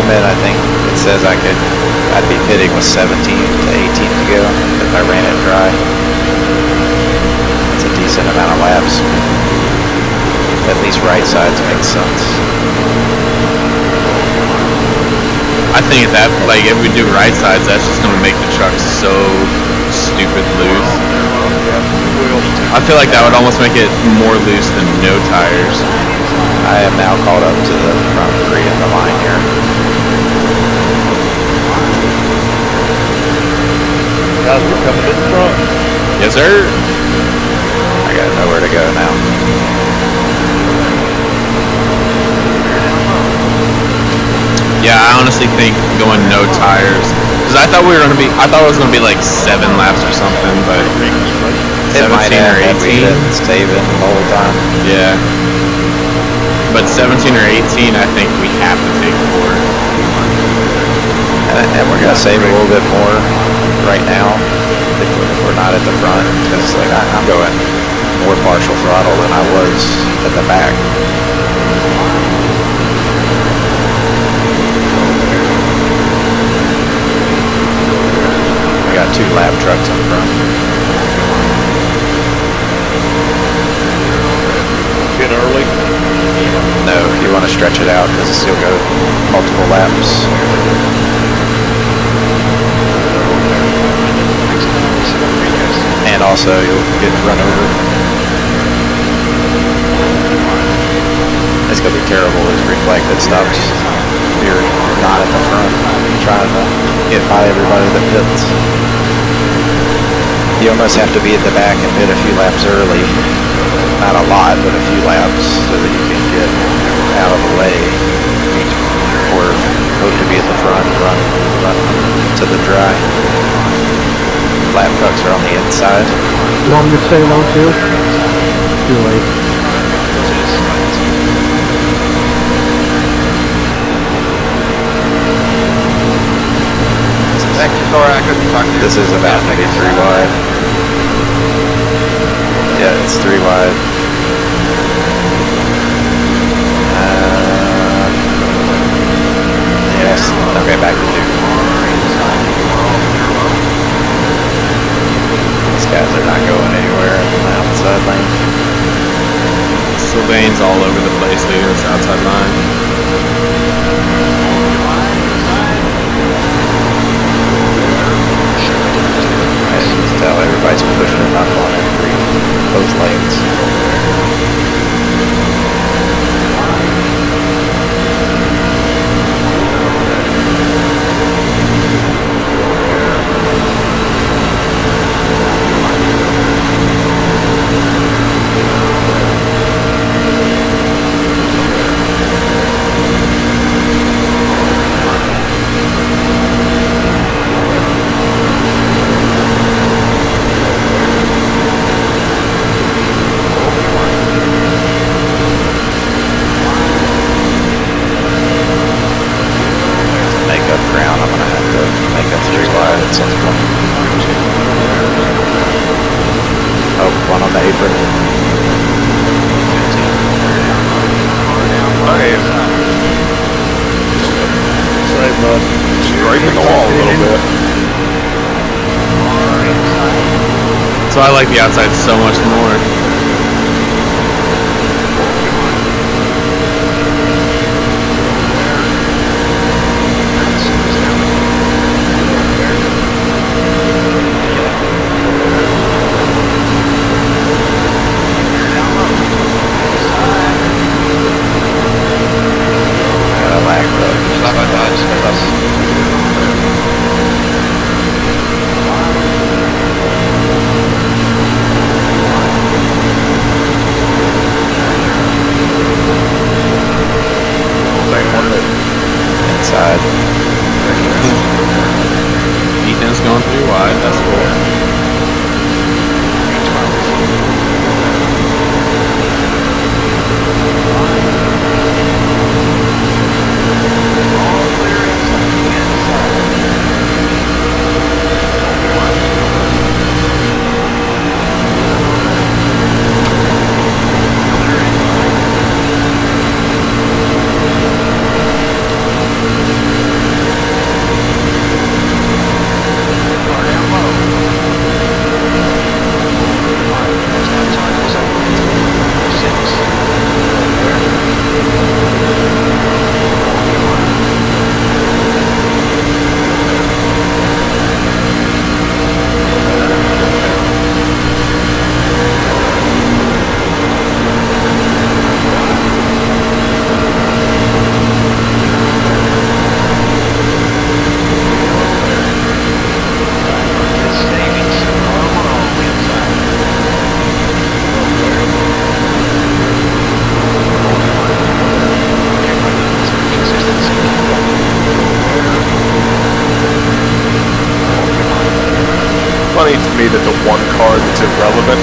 limit, I think it says I'd be pitting with 17 to 18 to go if I ran it dry. That's a decent amount of laps. At least right sides makes sense. I think if we do right sides, that's just gonna make the truck so stupid loose. I feel like that would almost make it more loose than no tires. I am now caught up to the front three in the line here. Guys, we're coming in front. Yes, sir. I got nowhere to go now. Yeah, I honestly think going no tires, because I thought it was gonna be like 7 laps or something, but It might 17 or have, 18. Saving the whole time. Yeah. But 17 or 18, I think we have to take forward. And we're gonna save a little bit more right now if we're not at the front, because like I'm going more partial throttle than I was at the back. We got 2 lap trucks in front. Get early? No, you want to stretch it out because you'll go multiple laps. And also you'll get run over. It's gonna be terrible as reflected stops. You're not at the front trying to get by everybody that pits. You almost have to be at the back and pit a few laps early. Not a lot, but a few laps so that you can get out of the way. Or hope to be at the front, run to the dry. Lap trucks are on the inside. You want me to say hello too? Too late. Thank you, sorry I couldn't talk to you. This is about maybe 3 wide. Yeah, it's 3 wide. Yes, okay, back to 2. These guys are not going anywhere in the outside lane. Sylvain's all over the place leading this outside line. I can just tell everybody's pushing it up on both lanes. So I like the outside so much more.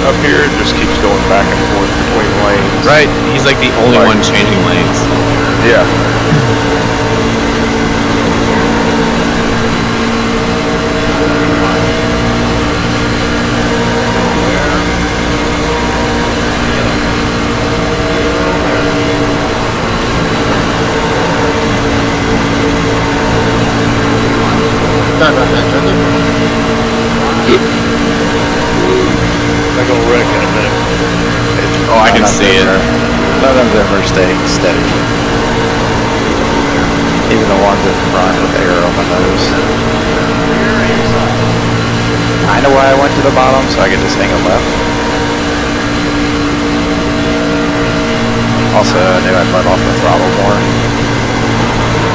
up here just keeps going back and forth between lanes. Right, he's like the only one changing lanes. Yeah. Sorry about that, Joseph. I'm gonna wreck in a minute. Oh, I can see it. None of them are staying steady. Even the ones in front with air on the nose. I know why I went to the bottom, so I could just hang a left. Also, I knew I'd let off the throttle more.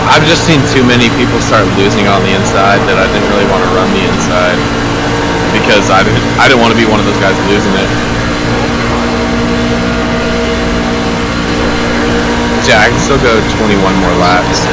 I've just seen too many people start losing on the inside that I didn't really want to run the inside because I didn't want to be one of those guys losing it. Yeah, I can still go 21 more laps.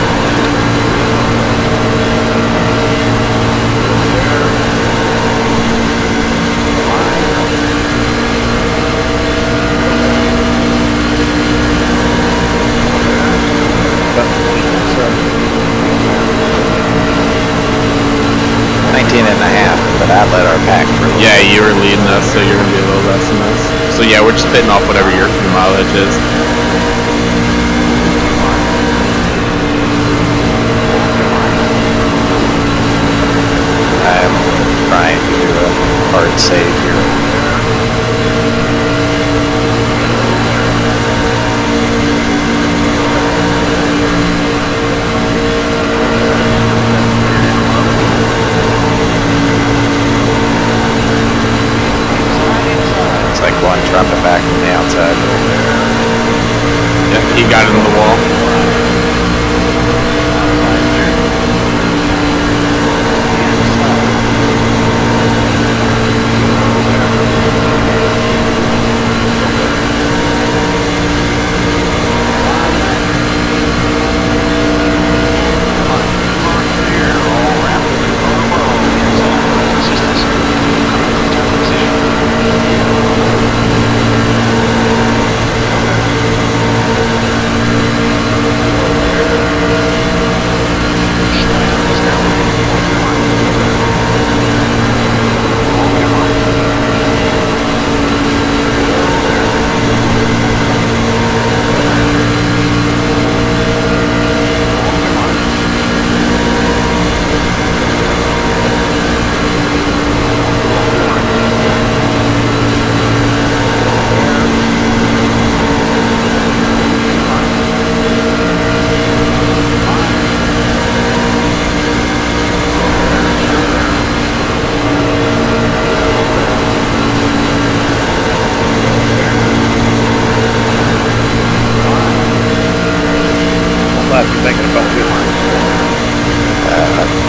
But I led our pack for a little. Yeah, you were leading us, so you're gonna be a little less than us. So yeah, we're just spitting off whatever your mileage is. I'm trying to do a hard save here. One dropping back from the outside. Yep, he got it on the wall.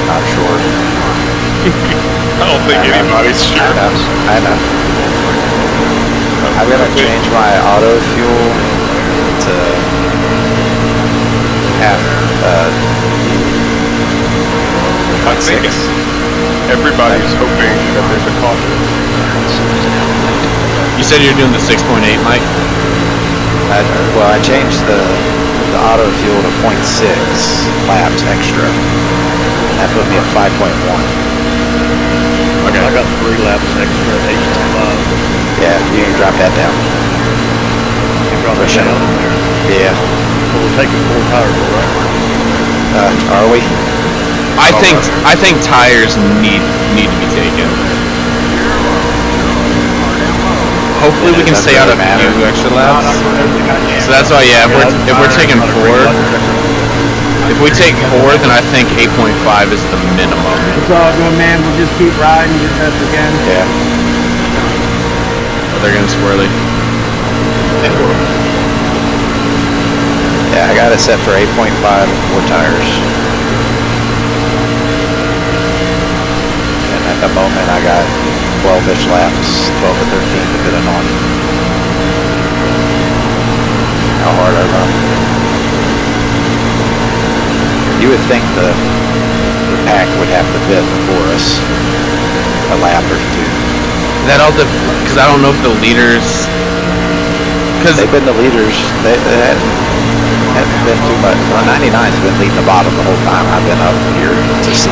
Not sure. I don't think anybody's sure. I know. I'm gonna change my auto fuel to half. I think everybody's hoping that there's a caution. You said you're doing the 6.8, Mike? Well, I changed the auto fuel to 0.6 laps extra. That put me at 5.1. Okay. I got 3 laps extra at H5. Yeah, you can drop that down. You drop it down? Yeah. Well, we're taking 4 tires, right? Are we? I think tires need to be taken. Hopefully we can stay out of a few extra laps. So that's why, yeah, if we're taking 4, if we take 4, then I think 8.5 is the minimum. It's all good, man. We'll just keep riding, just as we can. Yeah. But they're getting squirrely. Yeah, I got it set for 8.5 and 4 tires. And at the moment I got 12-ish laps, 12 to 13 depending on how hard I run. You would think the pack would have the bit before us a lap or 2. that all because I don't know if the leaders. Because they've been the leaders. They hadn't been too much. Well, 99's been leading the bottom the whole time I've been up here to see.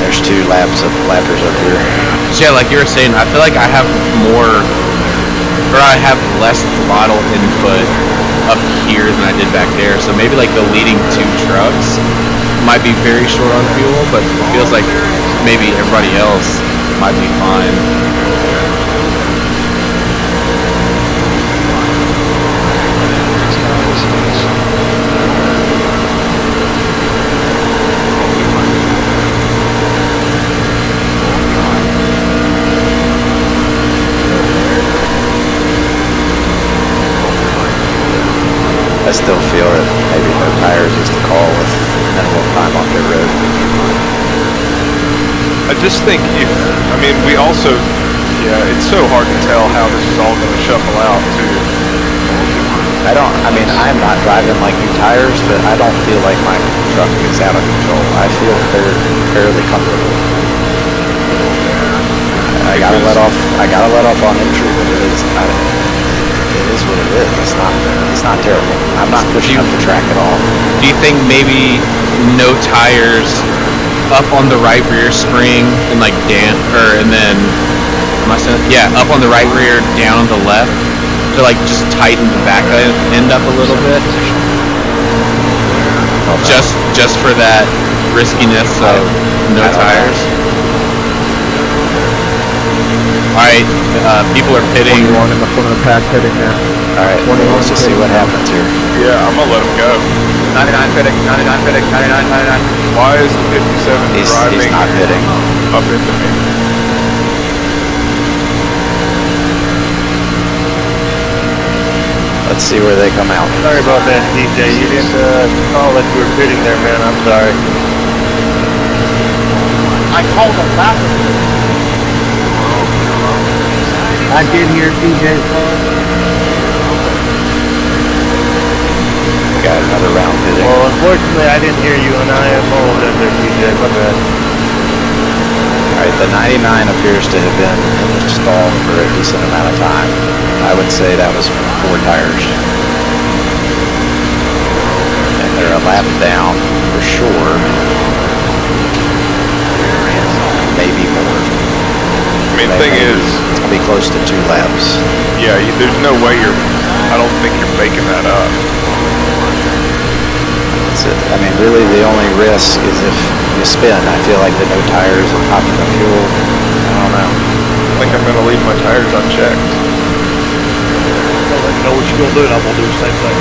There's 2 lappers up here. So yeah, like you were saying, I feel like I have more, or I have less throttle input up here than I did back there. So maybe like the leading 2 trucks might be very short on fuel, but it feels like maybe everybody else might be fine. I still feel that maybe no tires is the call with minimal time on pit road. I just think we also, it's so hard to tell how this is all going to shuffle out too. I'm not driving like new tires, but I don't feel like my truck is out of control. I feel fairly comfortable. I gotta let off on entry, but it is what it is. It's not terrible. I'm not pushing up the track at all. Do you think maybe no tires up on the right rear spring and like and then up on the right rear, down on the left to like just tighten the back end up a little bit? Okay. Just for that riskiness of no tires. Alright, people are pitting. 21 in the front of the pack heading there. Alright, let's just see what happens here. Yeah, I'm gonna let him go. 99 pitting, 99 pitting, 99, 99. Why is the 57 driving he's not pitting up into me? Let's see where they come out. Sorry about that, DJ. You didn't call that you were pitting there, man. I'm sorry. I called him back. I did hear DJ's call. Got another round hitting. Well, unfortunately, I didn't hear you, and I apologize there, DJ. My bad. Alright, the 99 appears to have been in the stall for a decent amount of time. I would say that was 4 tires. And they're a lap down for sure. Maybe more. The thing is, it's gonna be close to 2 laps. Yeah, there's no way I don't think you're making that up. Really the only risk is if you spin. I feel like the no tires and popping the fuel, I don't know. I think I'm gonna leave my tires unchecked. I'll let you know what you're gonna do, and I'm gonna do the same thing.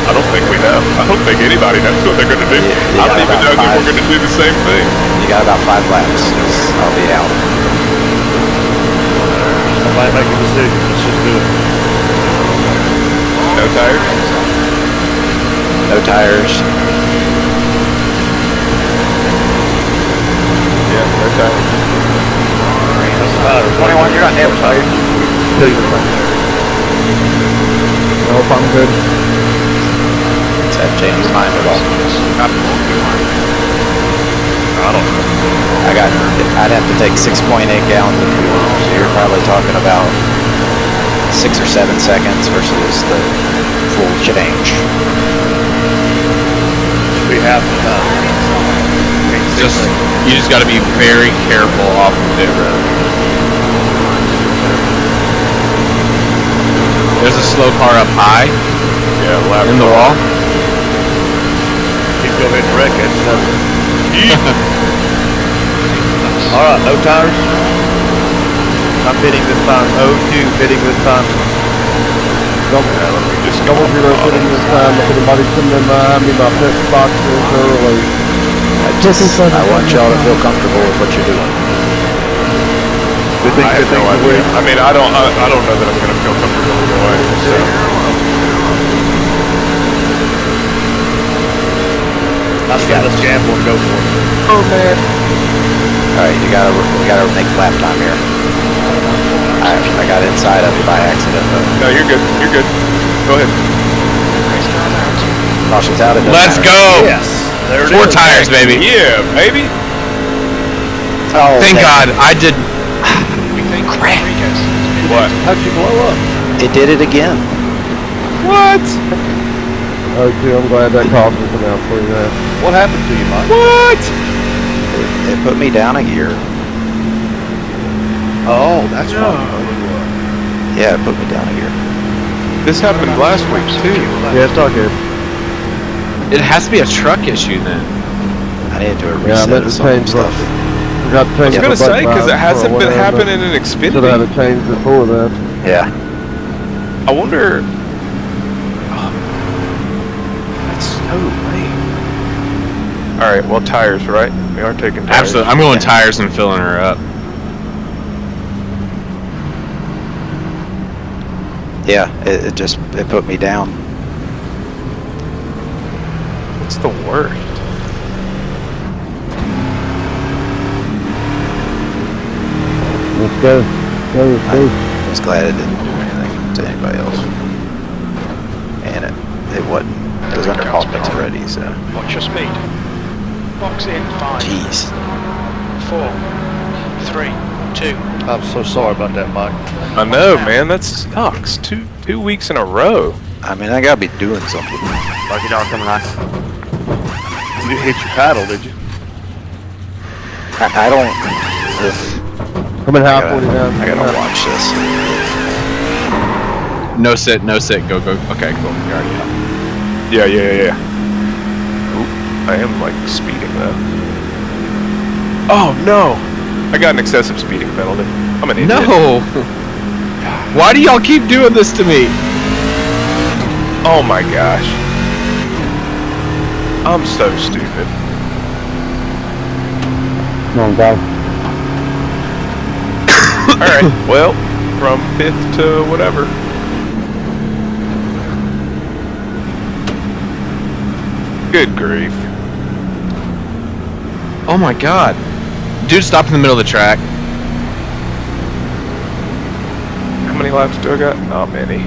I don't think we know. I don't think anybody knows what they're gonna do. I don't even know that we're gonna do the same thing. You got about 5 laps. I'll be out. Somebody make a decision. Let's just do it. No tires? No tires. Yeah, no tires. 21, you're not damn tired. Nope, I'm good. Does that change your mind at all? I don't know. I'd have to take 6.8 gallons of fuel, so you're probably talking about 6 or 7 seconds versus the full change. Should be half the time. You just got to be very careful off the pit road. There's a slow car up high. Yeah, in the wall. Keep going in wreck it. All right, no tires. I'm pitting this time. 02 pitting this time. Double zero pitting this time. If anybody's coming in behind me, my pit box is early. I want y'all to feel comfortable with what you're doing. I have no idea. I don't know that I'm going to feel comfortable either way. So. Let's gamble and go for it. Oh man! All right, you gotta make lap time here. I got inside of you by accident, though. No, you're good. You're good. Go ahead. Caution's out. Let's go! Yes. There it 4 is. tires, baby. Yeah, baby. Oh, Thank God, I did. Crap. What? How'd you blow up? It did it again. What? Oh, dude, I'm glad that cost us an hour for you, man. What happened to you, Mike? What? It put me down a gear. Oh, that's why. Yeah, it put me down a gear. This happened last week too. Yeah, it's all good. It has to be a truck issue then. I need to do a Yeah, I reset meant of to some change stuff. Forgot to I change was gonna the button say because it lines hasn't for been whatever. happening in Should have had Xfinity. it changed before that. Yeah. I wonder. Oh, that's so lame. All right, well, tires, right? We are taking tires. Absolutely, I'm going tires and filling her up. Yeah, it put me down. It's the worst. Let's go. Go, go. I was glad it didn't do anything to anybody else. And it wasn't. It was under caution already, so. Watch your speed. Box in 5, Jeez. 4, 3, 2. I'm so sorry about that, Mike. I know, man. That sucks. Two weeks in a row. I mean, I gotta be doing something. Lucky dog coming on. You didn't hit your paddle, did you? I don't. I'm at half I 49. gotta watch this. No sit, go. Okay, cool. You're already out. Yeah. Oop, I am like speeding though. Oh no! I got an excessive speeding penalty. I'm an idiot. No! Why do y'all keep doing this to me? Oh my gosh. I'm so stupid. Come on, guys. Alright, well, from 5th to whatever. Good grief. Oh my god. Dude stopped in the middle of the track. How many laps do I got? Not many.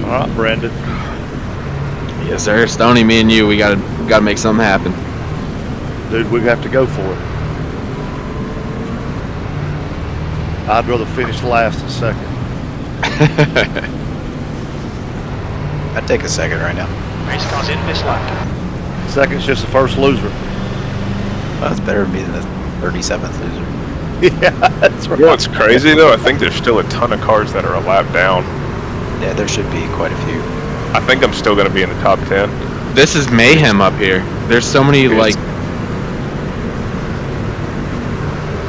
All right, Brandon. Yes, sir. Stoney, me and you, we gotta make something happen. Dude, we have to go for it. I'd rather finish last than second. I'd take a second right now. Race cars in this lap. Second's just the first loser. Well, it's better than being the 37th loser. Yeah, that's right. What's crazy though, I think there's still a ton of cars that are a lap down. Yeah, there should be quite a few. I think I'm still going to be in the top 10. This is mayhem up here. There's so many, like...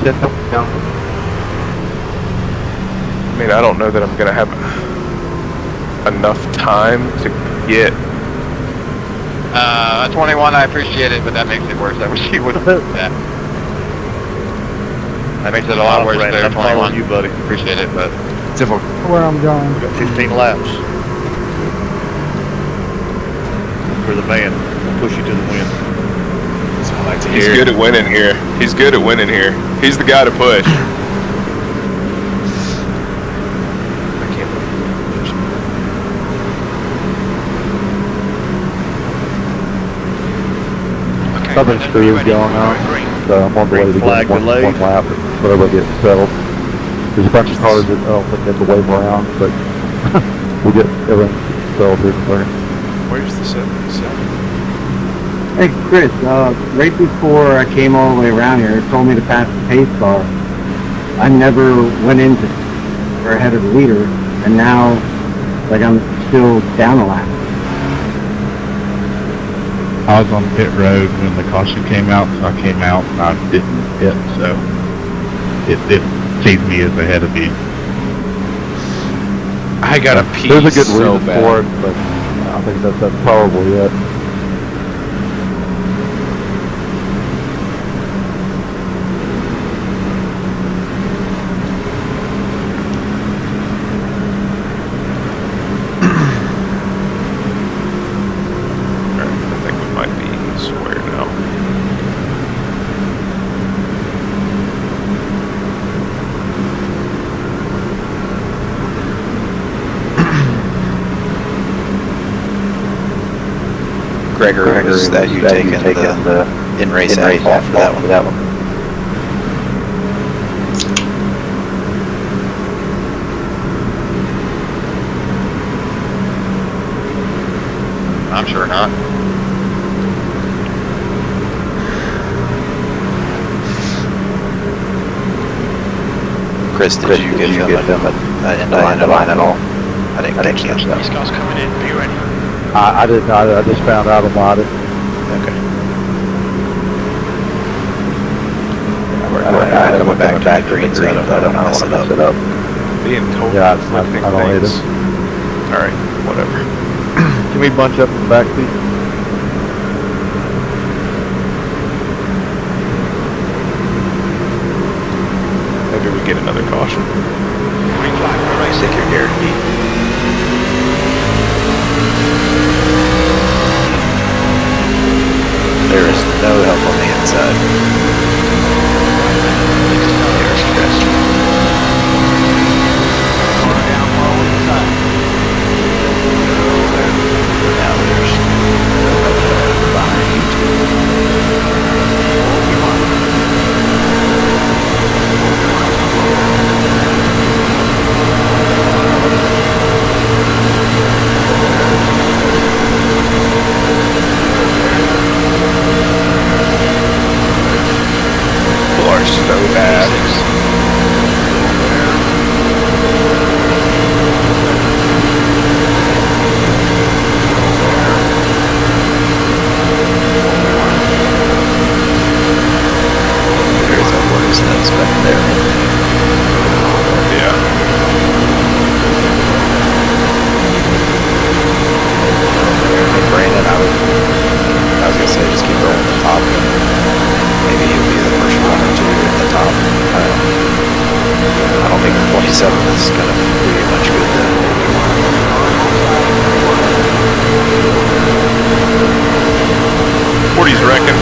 I mean, I don't know that I'm going to have enough time to get... 21, I appreciate it, but that makes it worse. I wish you would have that. That makes it a lot worse Brandon, there, I'm following 21. you, buddy. Appreciate it, but... Difficult. Where I'm going. We got 15 laps. For the man. We'll push you to the win. That's what I like to He's hear. good at winning here. He's good at winning here. He's the guy to push. I can't believe Something screw is going on. So I'm on the way to Green flag get one delayed. lap, whatever gets settled. There's a bunch of cars that I don't think they have to wave around, but we'll get everything settled here in a second. Where's the 77? Hey, Chris, right before I came all the way around here, it told me to pass the pace car. I never went into or ahead of the leader, and now, like, I'm still down a lap. I was on pit road when the caution came out, so I came out and I didn't hit, so it sees me as ahead of you. I gotta pee There's a good so reason bad. for it, but I think that's probably it. I think we might be square now. Gregor, was that you taking the in-race asphalt for that one? I'm sure not. Chris, did you give them an end line at all? I didn't catch that. These guys coming in, be ready. I did not. I just found out about it. Okay. I went back green, so I don't want to mess it up. Being told Yeah, conflicting I don't hate things. it. Alright, whatever. Can we bunch up in the back, please? Maybe we get another caution. Green flag, we're I think racing. you're guaranteed. There is no help on the inside. There's stress. Now there's behind. People are so bad. There's a worse nose back there. Yeah. Hey, Brandon, I was gonna say just keep rolling the top. Maybe you'll be the first one or two in the top. I don't think the 27 is gonna do you much good though. What do you reckon?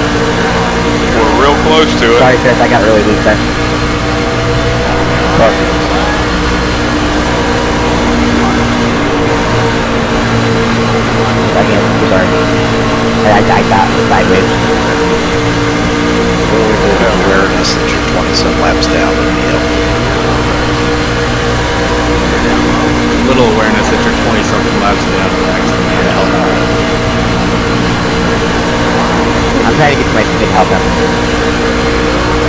We're real close to it. Sorry, Chris, I got really loose there. I'm sorry. I got sideways. Awareness that you're 20-some laps down would be helpful. Little awareness that you're 20-something laps down would actually help. I'm trying to get to my big help now.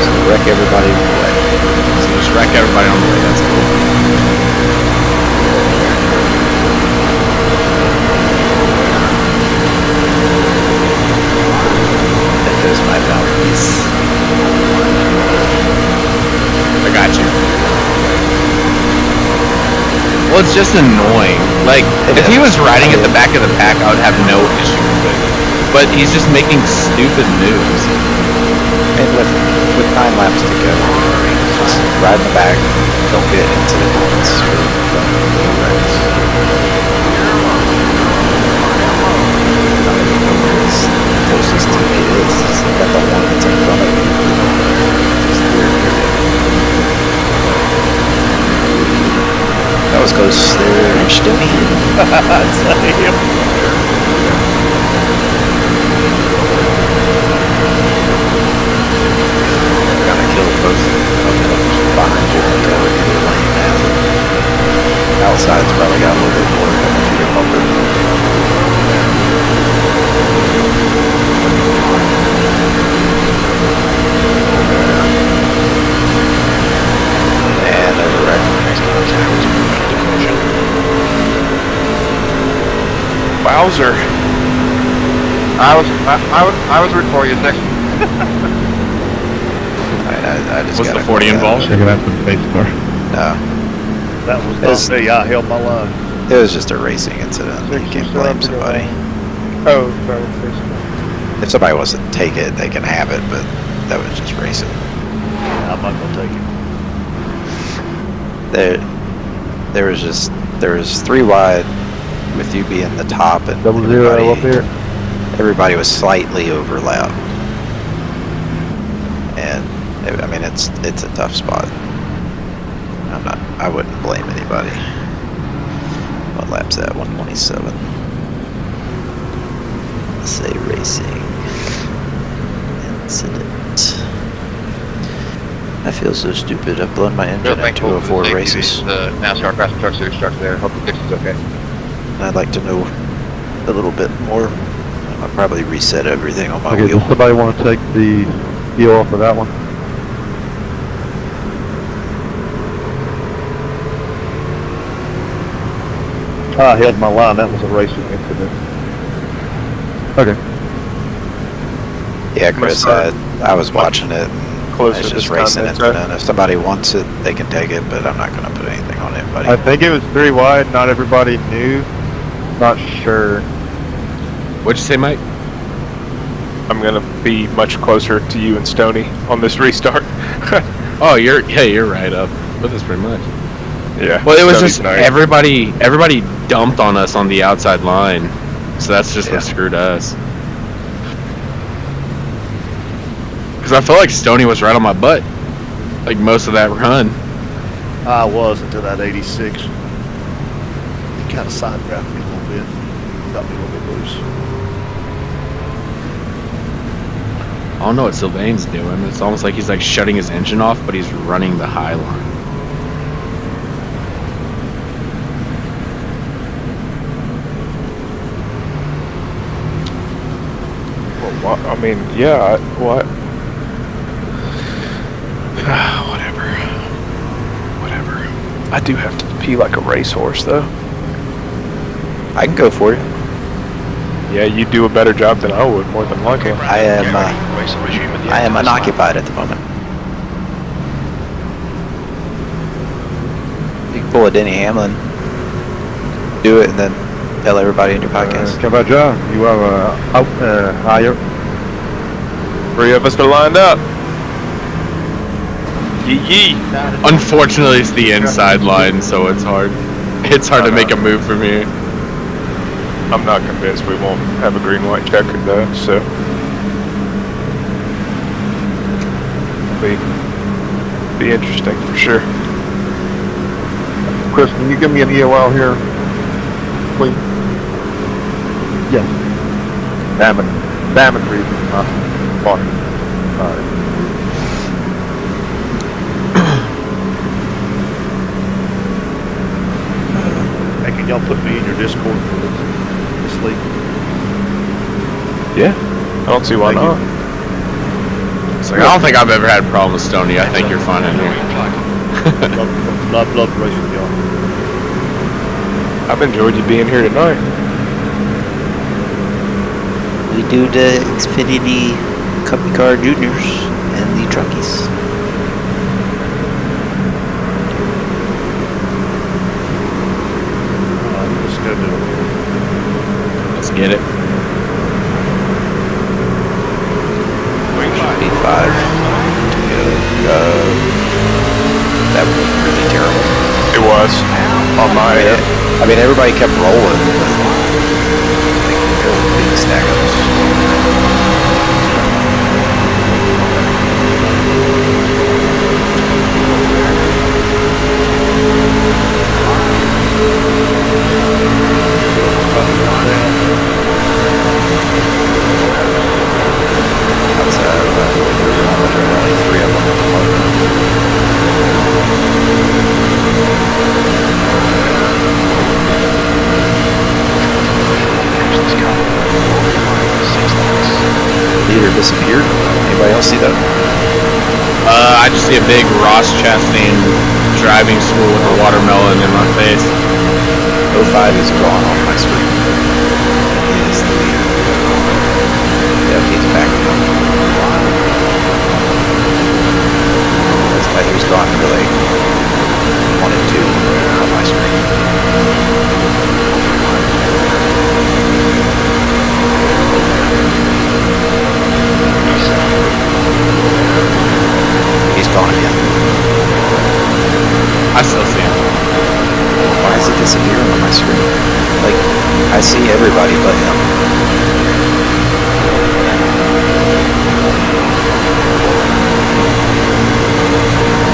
So wreck everybody on the way. So just wreck everybody on the way, that's cool. That goes my boundaries. I got you. Well, it's just annoying. Like, if he was riding at the back of the pack, I would have no issue with it. But he's just making stupid moves. And with 9 laps to go, just ride in the back, don't get into the points or don't wrecks. Closest to me is got the one that's in front of me. Just that was close there, inch to me. Gotta kill both of them behind you and go into the lane now. Outside's probably got a little bit more coming to your bumper. And overwreck. Bowser. I was rooting for you, Nick. I just Was gotta the 40 go involved? Check it out for the face car. No, That was It's- not me. I held my line. it was just a racing incident. You can't blame somebody. Oh, sorry. First. If somebody wants to take it, they can have it, but that was just racing. I'm not gonna take it. There was 3 wide with you being the top and 00 up here. everybody was slightly overlapped. And I mean it's a tough spot. I wouldn't blame anybody. What lap's that? 127. USA Racing. Incident. I feel so stupid. I've blown my engine at 204 races. The NASCAR Crash Truck Series truck there. Hope the fix is okay. I'd like to know a little bit more. I'll probably reset everything on my Okay, wheel. does somebody want to take the deal off of that one? Ah, he had my line. That was a racing incident. Okay. Yeah, Chris, I was watching it. Closer It's to just this racing time, it. that's And if somebody wants it, they can take it, but I'm not going to put anything on anybody. I think it was 3 wide. Not everybody knew. Not sure. What'd you say, Mike? I'm gonna be much closer to you and Stony on this restart. Oh, you're right up with us pretty much. Yeah. Well, it was Stoney's just nice. everybody dumped on us on the outside line, so that's just what screwed us. Because I felt like Stoney was right on my butt, like most of that run. I was until that 86. He kind of sidetracked me a little bit. Got me a little bit loose. I don't know what Sylvain's doing. It's almost like he's like shutting his engine off, but he's running the high line. Well, what? I mean, yeah. What? Whatever. I do have to pee like a racehorse, though. I can go for you. Yeah, you do a better job than I would, more than likely. I am unoccupied at the moment. You can pull a Denny Hamlin, do it, and then tell everybody in your podcast. Kabaja, you have higher. 3 of us are lined up. Yee. Unfortunately, it's the inside line, so it's hard. It's hard to make a move from here. I'm not convinced we won't have a green-white checker though, so be interesting for sure. Chris, can you give me an EOL here, please? Yes. Damage reason, not parking. Alright. Hey, can y'all put me in your Discord for this league? Yeah, I don't see why not. It's like, I don't think I've ever had a problem with Stoney. I think you're fine in here. love to race with y'all. I've enjoyed you being here tonight. We do the Xfinity Cup Car Juniors and the Truckies. Let's go do it. Let's get it. Should be 5 to go. That was really terrible. It was on my end. I mean, everybody kept rolling, but like, there were big stack-ups. Leader disappeared. Anybody else see that? I just see a big Ross Chastain driving school with a watermelon in my face. 05 is gone off my screen. He is the leader. Yep, he's back. That's why he was gone for like 1 and 2 on my screen. He's gone again. I still see him. Why is it disappearing on my screen? Like, I see everybody but him.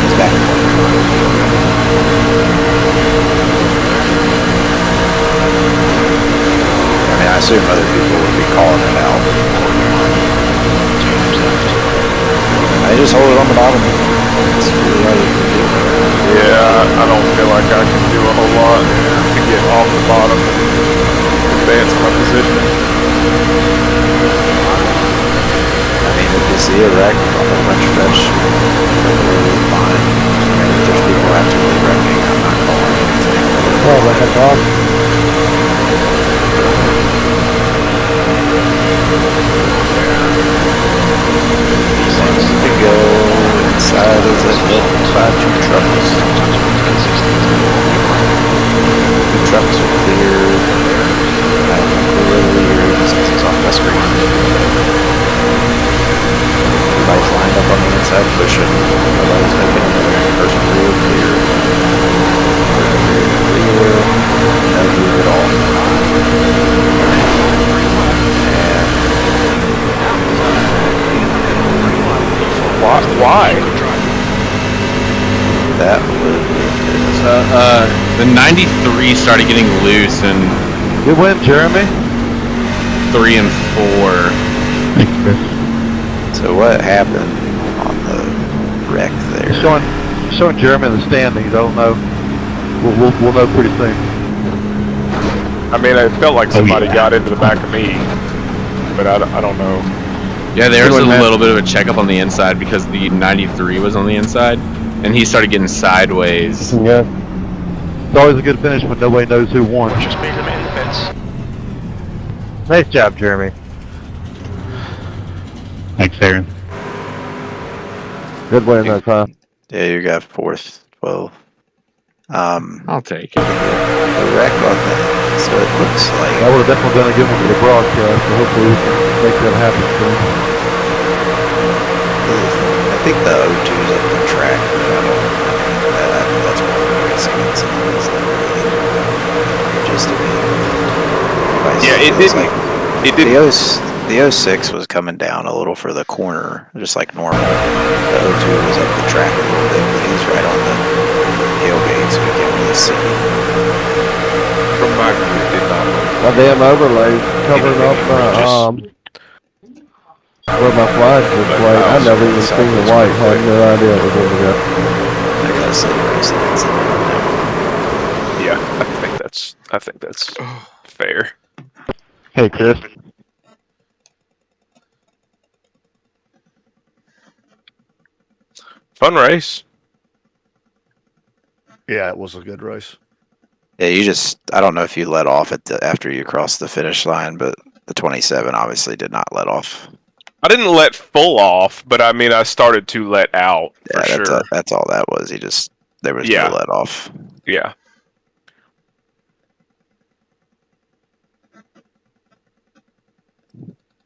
He's back. I mean, I assume other people would be calling it out. I just hold it on the bottom. It's really all you can do. Yeah, I don't feel like I can do a whole lot to get off the bottom and advance my position. I mean, if you see a wreck on the front stretch, totally fine. I mean, if there's people actively wrecking, I'm not calling anything. Oh, that's awesome. To go inside is a hit by 2 trucks. 2 trucks are cleared. I have no clue where the leader is because he's off my screen. Everybody's lined up on the inside pushing. Nobody's making another person real clear. Clear. No move at all. Why? That would. The 93 started getting loose and Good win, Jeremy. 3 and 4. Thanks, Chris. So what happened on the wreck there? Showing Jeremy in the standings. I don't know. We'll know pretty soon. I mean, it felt like somebody got into the back of me, but I don't know. Yeah, there was a little bit of a checkup on the inside because the 93 was on the inside, and he started getting sideways. Yeah. It's always a good finish when nobody knows who won. Just made a mini fence. Nice job, Jeremy. Thanks, Aaron. Good win that time. Yeah, you got 4th, 12. I'll take it. The wreck on that, so it looks like... I would have definitely done a good one for the broadcast, so hopefully we can make that happen soon. I think the O2 is up the track, but I think that's more racing and something that's not really just to be... Yeah, it didn't... The 06 was coming down a little for the corner, just like normal. The O2 was up the track a little bit, but he's right on the tailgate, so we can't really see. From my view, it did not look. My damn overlay covering up where my flags displayed. I never even seen the white. I had no idea it was over there. I gotta say, racing. Yeah, I think that's fair. Hey, Chris. Fun race. Yeah, it was a good race. Yeah, I don't know if you let off after you crossed the finish line, but the 27 obviously did not let off. I didn't let full off, but I mean, I started to let out for sure. That's all that was. There was no let off. Yeah.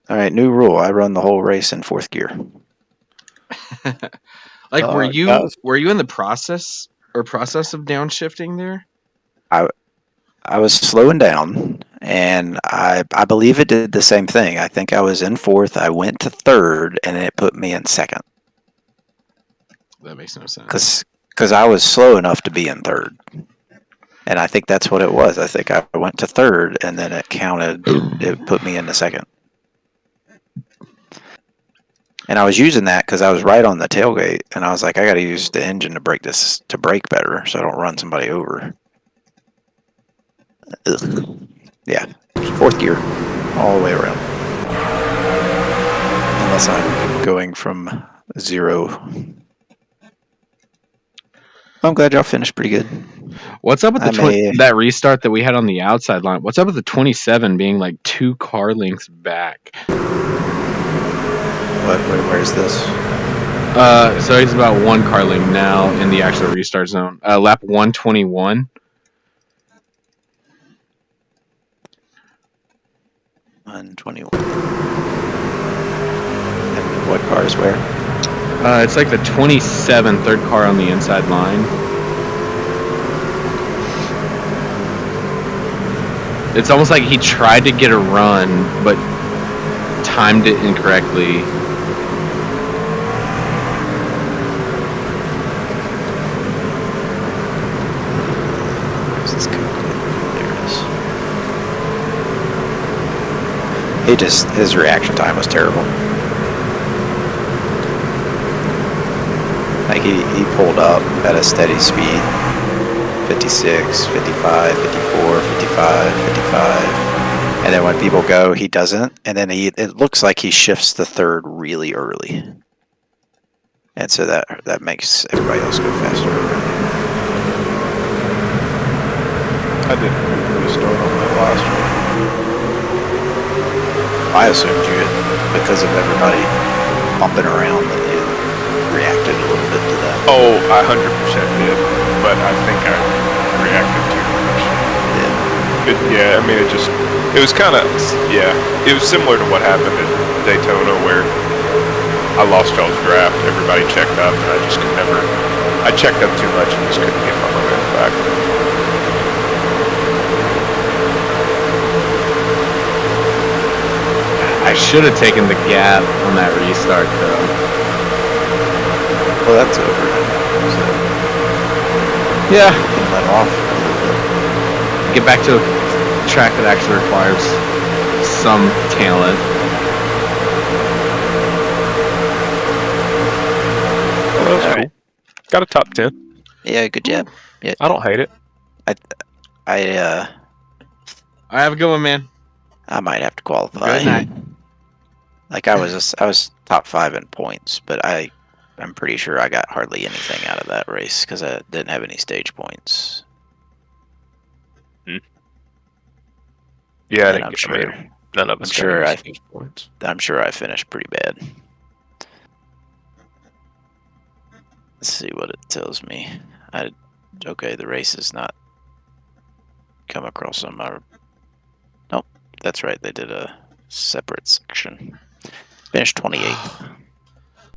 All right, new rule. I run the whole race in 4th gear. Were you in the process of downshifting there? I was slowing down, and I believe it did the same thing. I think I was in 4th. I went to 3rd, and it put me in 2nd. That makes no sense. Because I was slow enough to be in 3rd. And I think that's what it was. I think I went to 3rd, and then it counted. It put me into 2nd. And I was using that because I was right on the tailgate, and I was like, I got to use the engine to brake better, so I don't run somebody over. Ugh. Yeah, 4th gear, all the way around. Unless I'm going from 0. I'm glad y'all finished pretty good. What's up with that restart that we had on the outside line? What's up with the 27 being like 2 car lengths back? Where's this? So he's about 1 car length now in the actual restart zone. Lap 121. 121. And what car is where? It's like the 27 third car on the inside line. It's almost like he tried to get a run, but timed it incorrectly. Where's this code? There it is. His reaction time was terrible. Like he pulled up at a steady speed. 56, 55, 54, 55, 55. And then when people go, he doesn't. And then it looks like he shifts the third really early. And so that makes everybody else go faster. I didn't really start on that last one. I assumed you had, because of everybody bumping around, that you reacted a little bit to that. Oh, I 100% did, but I think I reacted too much. Yeah, I mean, it was kind of, yeah, it was similar to what happened at Daytona where I lost y'all's draft, everybody checked up, and I just could never, I checked up too much and just couldn't get my momentum back. I should have taken the gap on that restart though. Well, that's over. So, yeah. Let off. Get back to a track that actually requires some talent. Well, that was cool. Right. Got a top 10. Yeah, good job. Yeah. I don't hate it. I have a good one, man. I might have to qualify. Good night. Like I was top 5 in points, but I'm pretty sure I got hardly anything out of that race because I didn't have any stage points. Yeah, and I'm sure none of us. I'm sure I finished pretty bad. Let's see what it tells me. Okay, the race is not come across on my. Nope, that's right. They did a separate section. Finished 28th.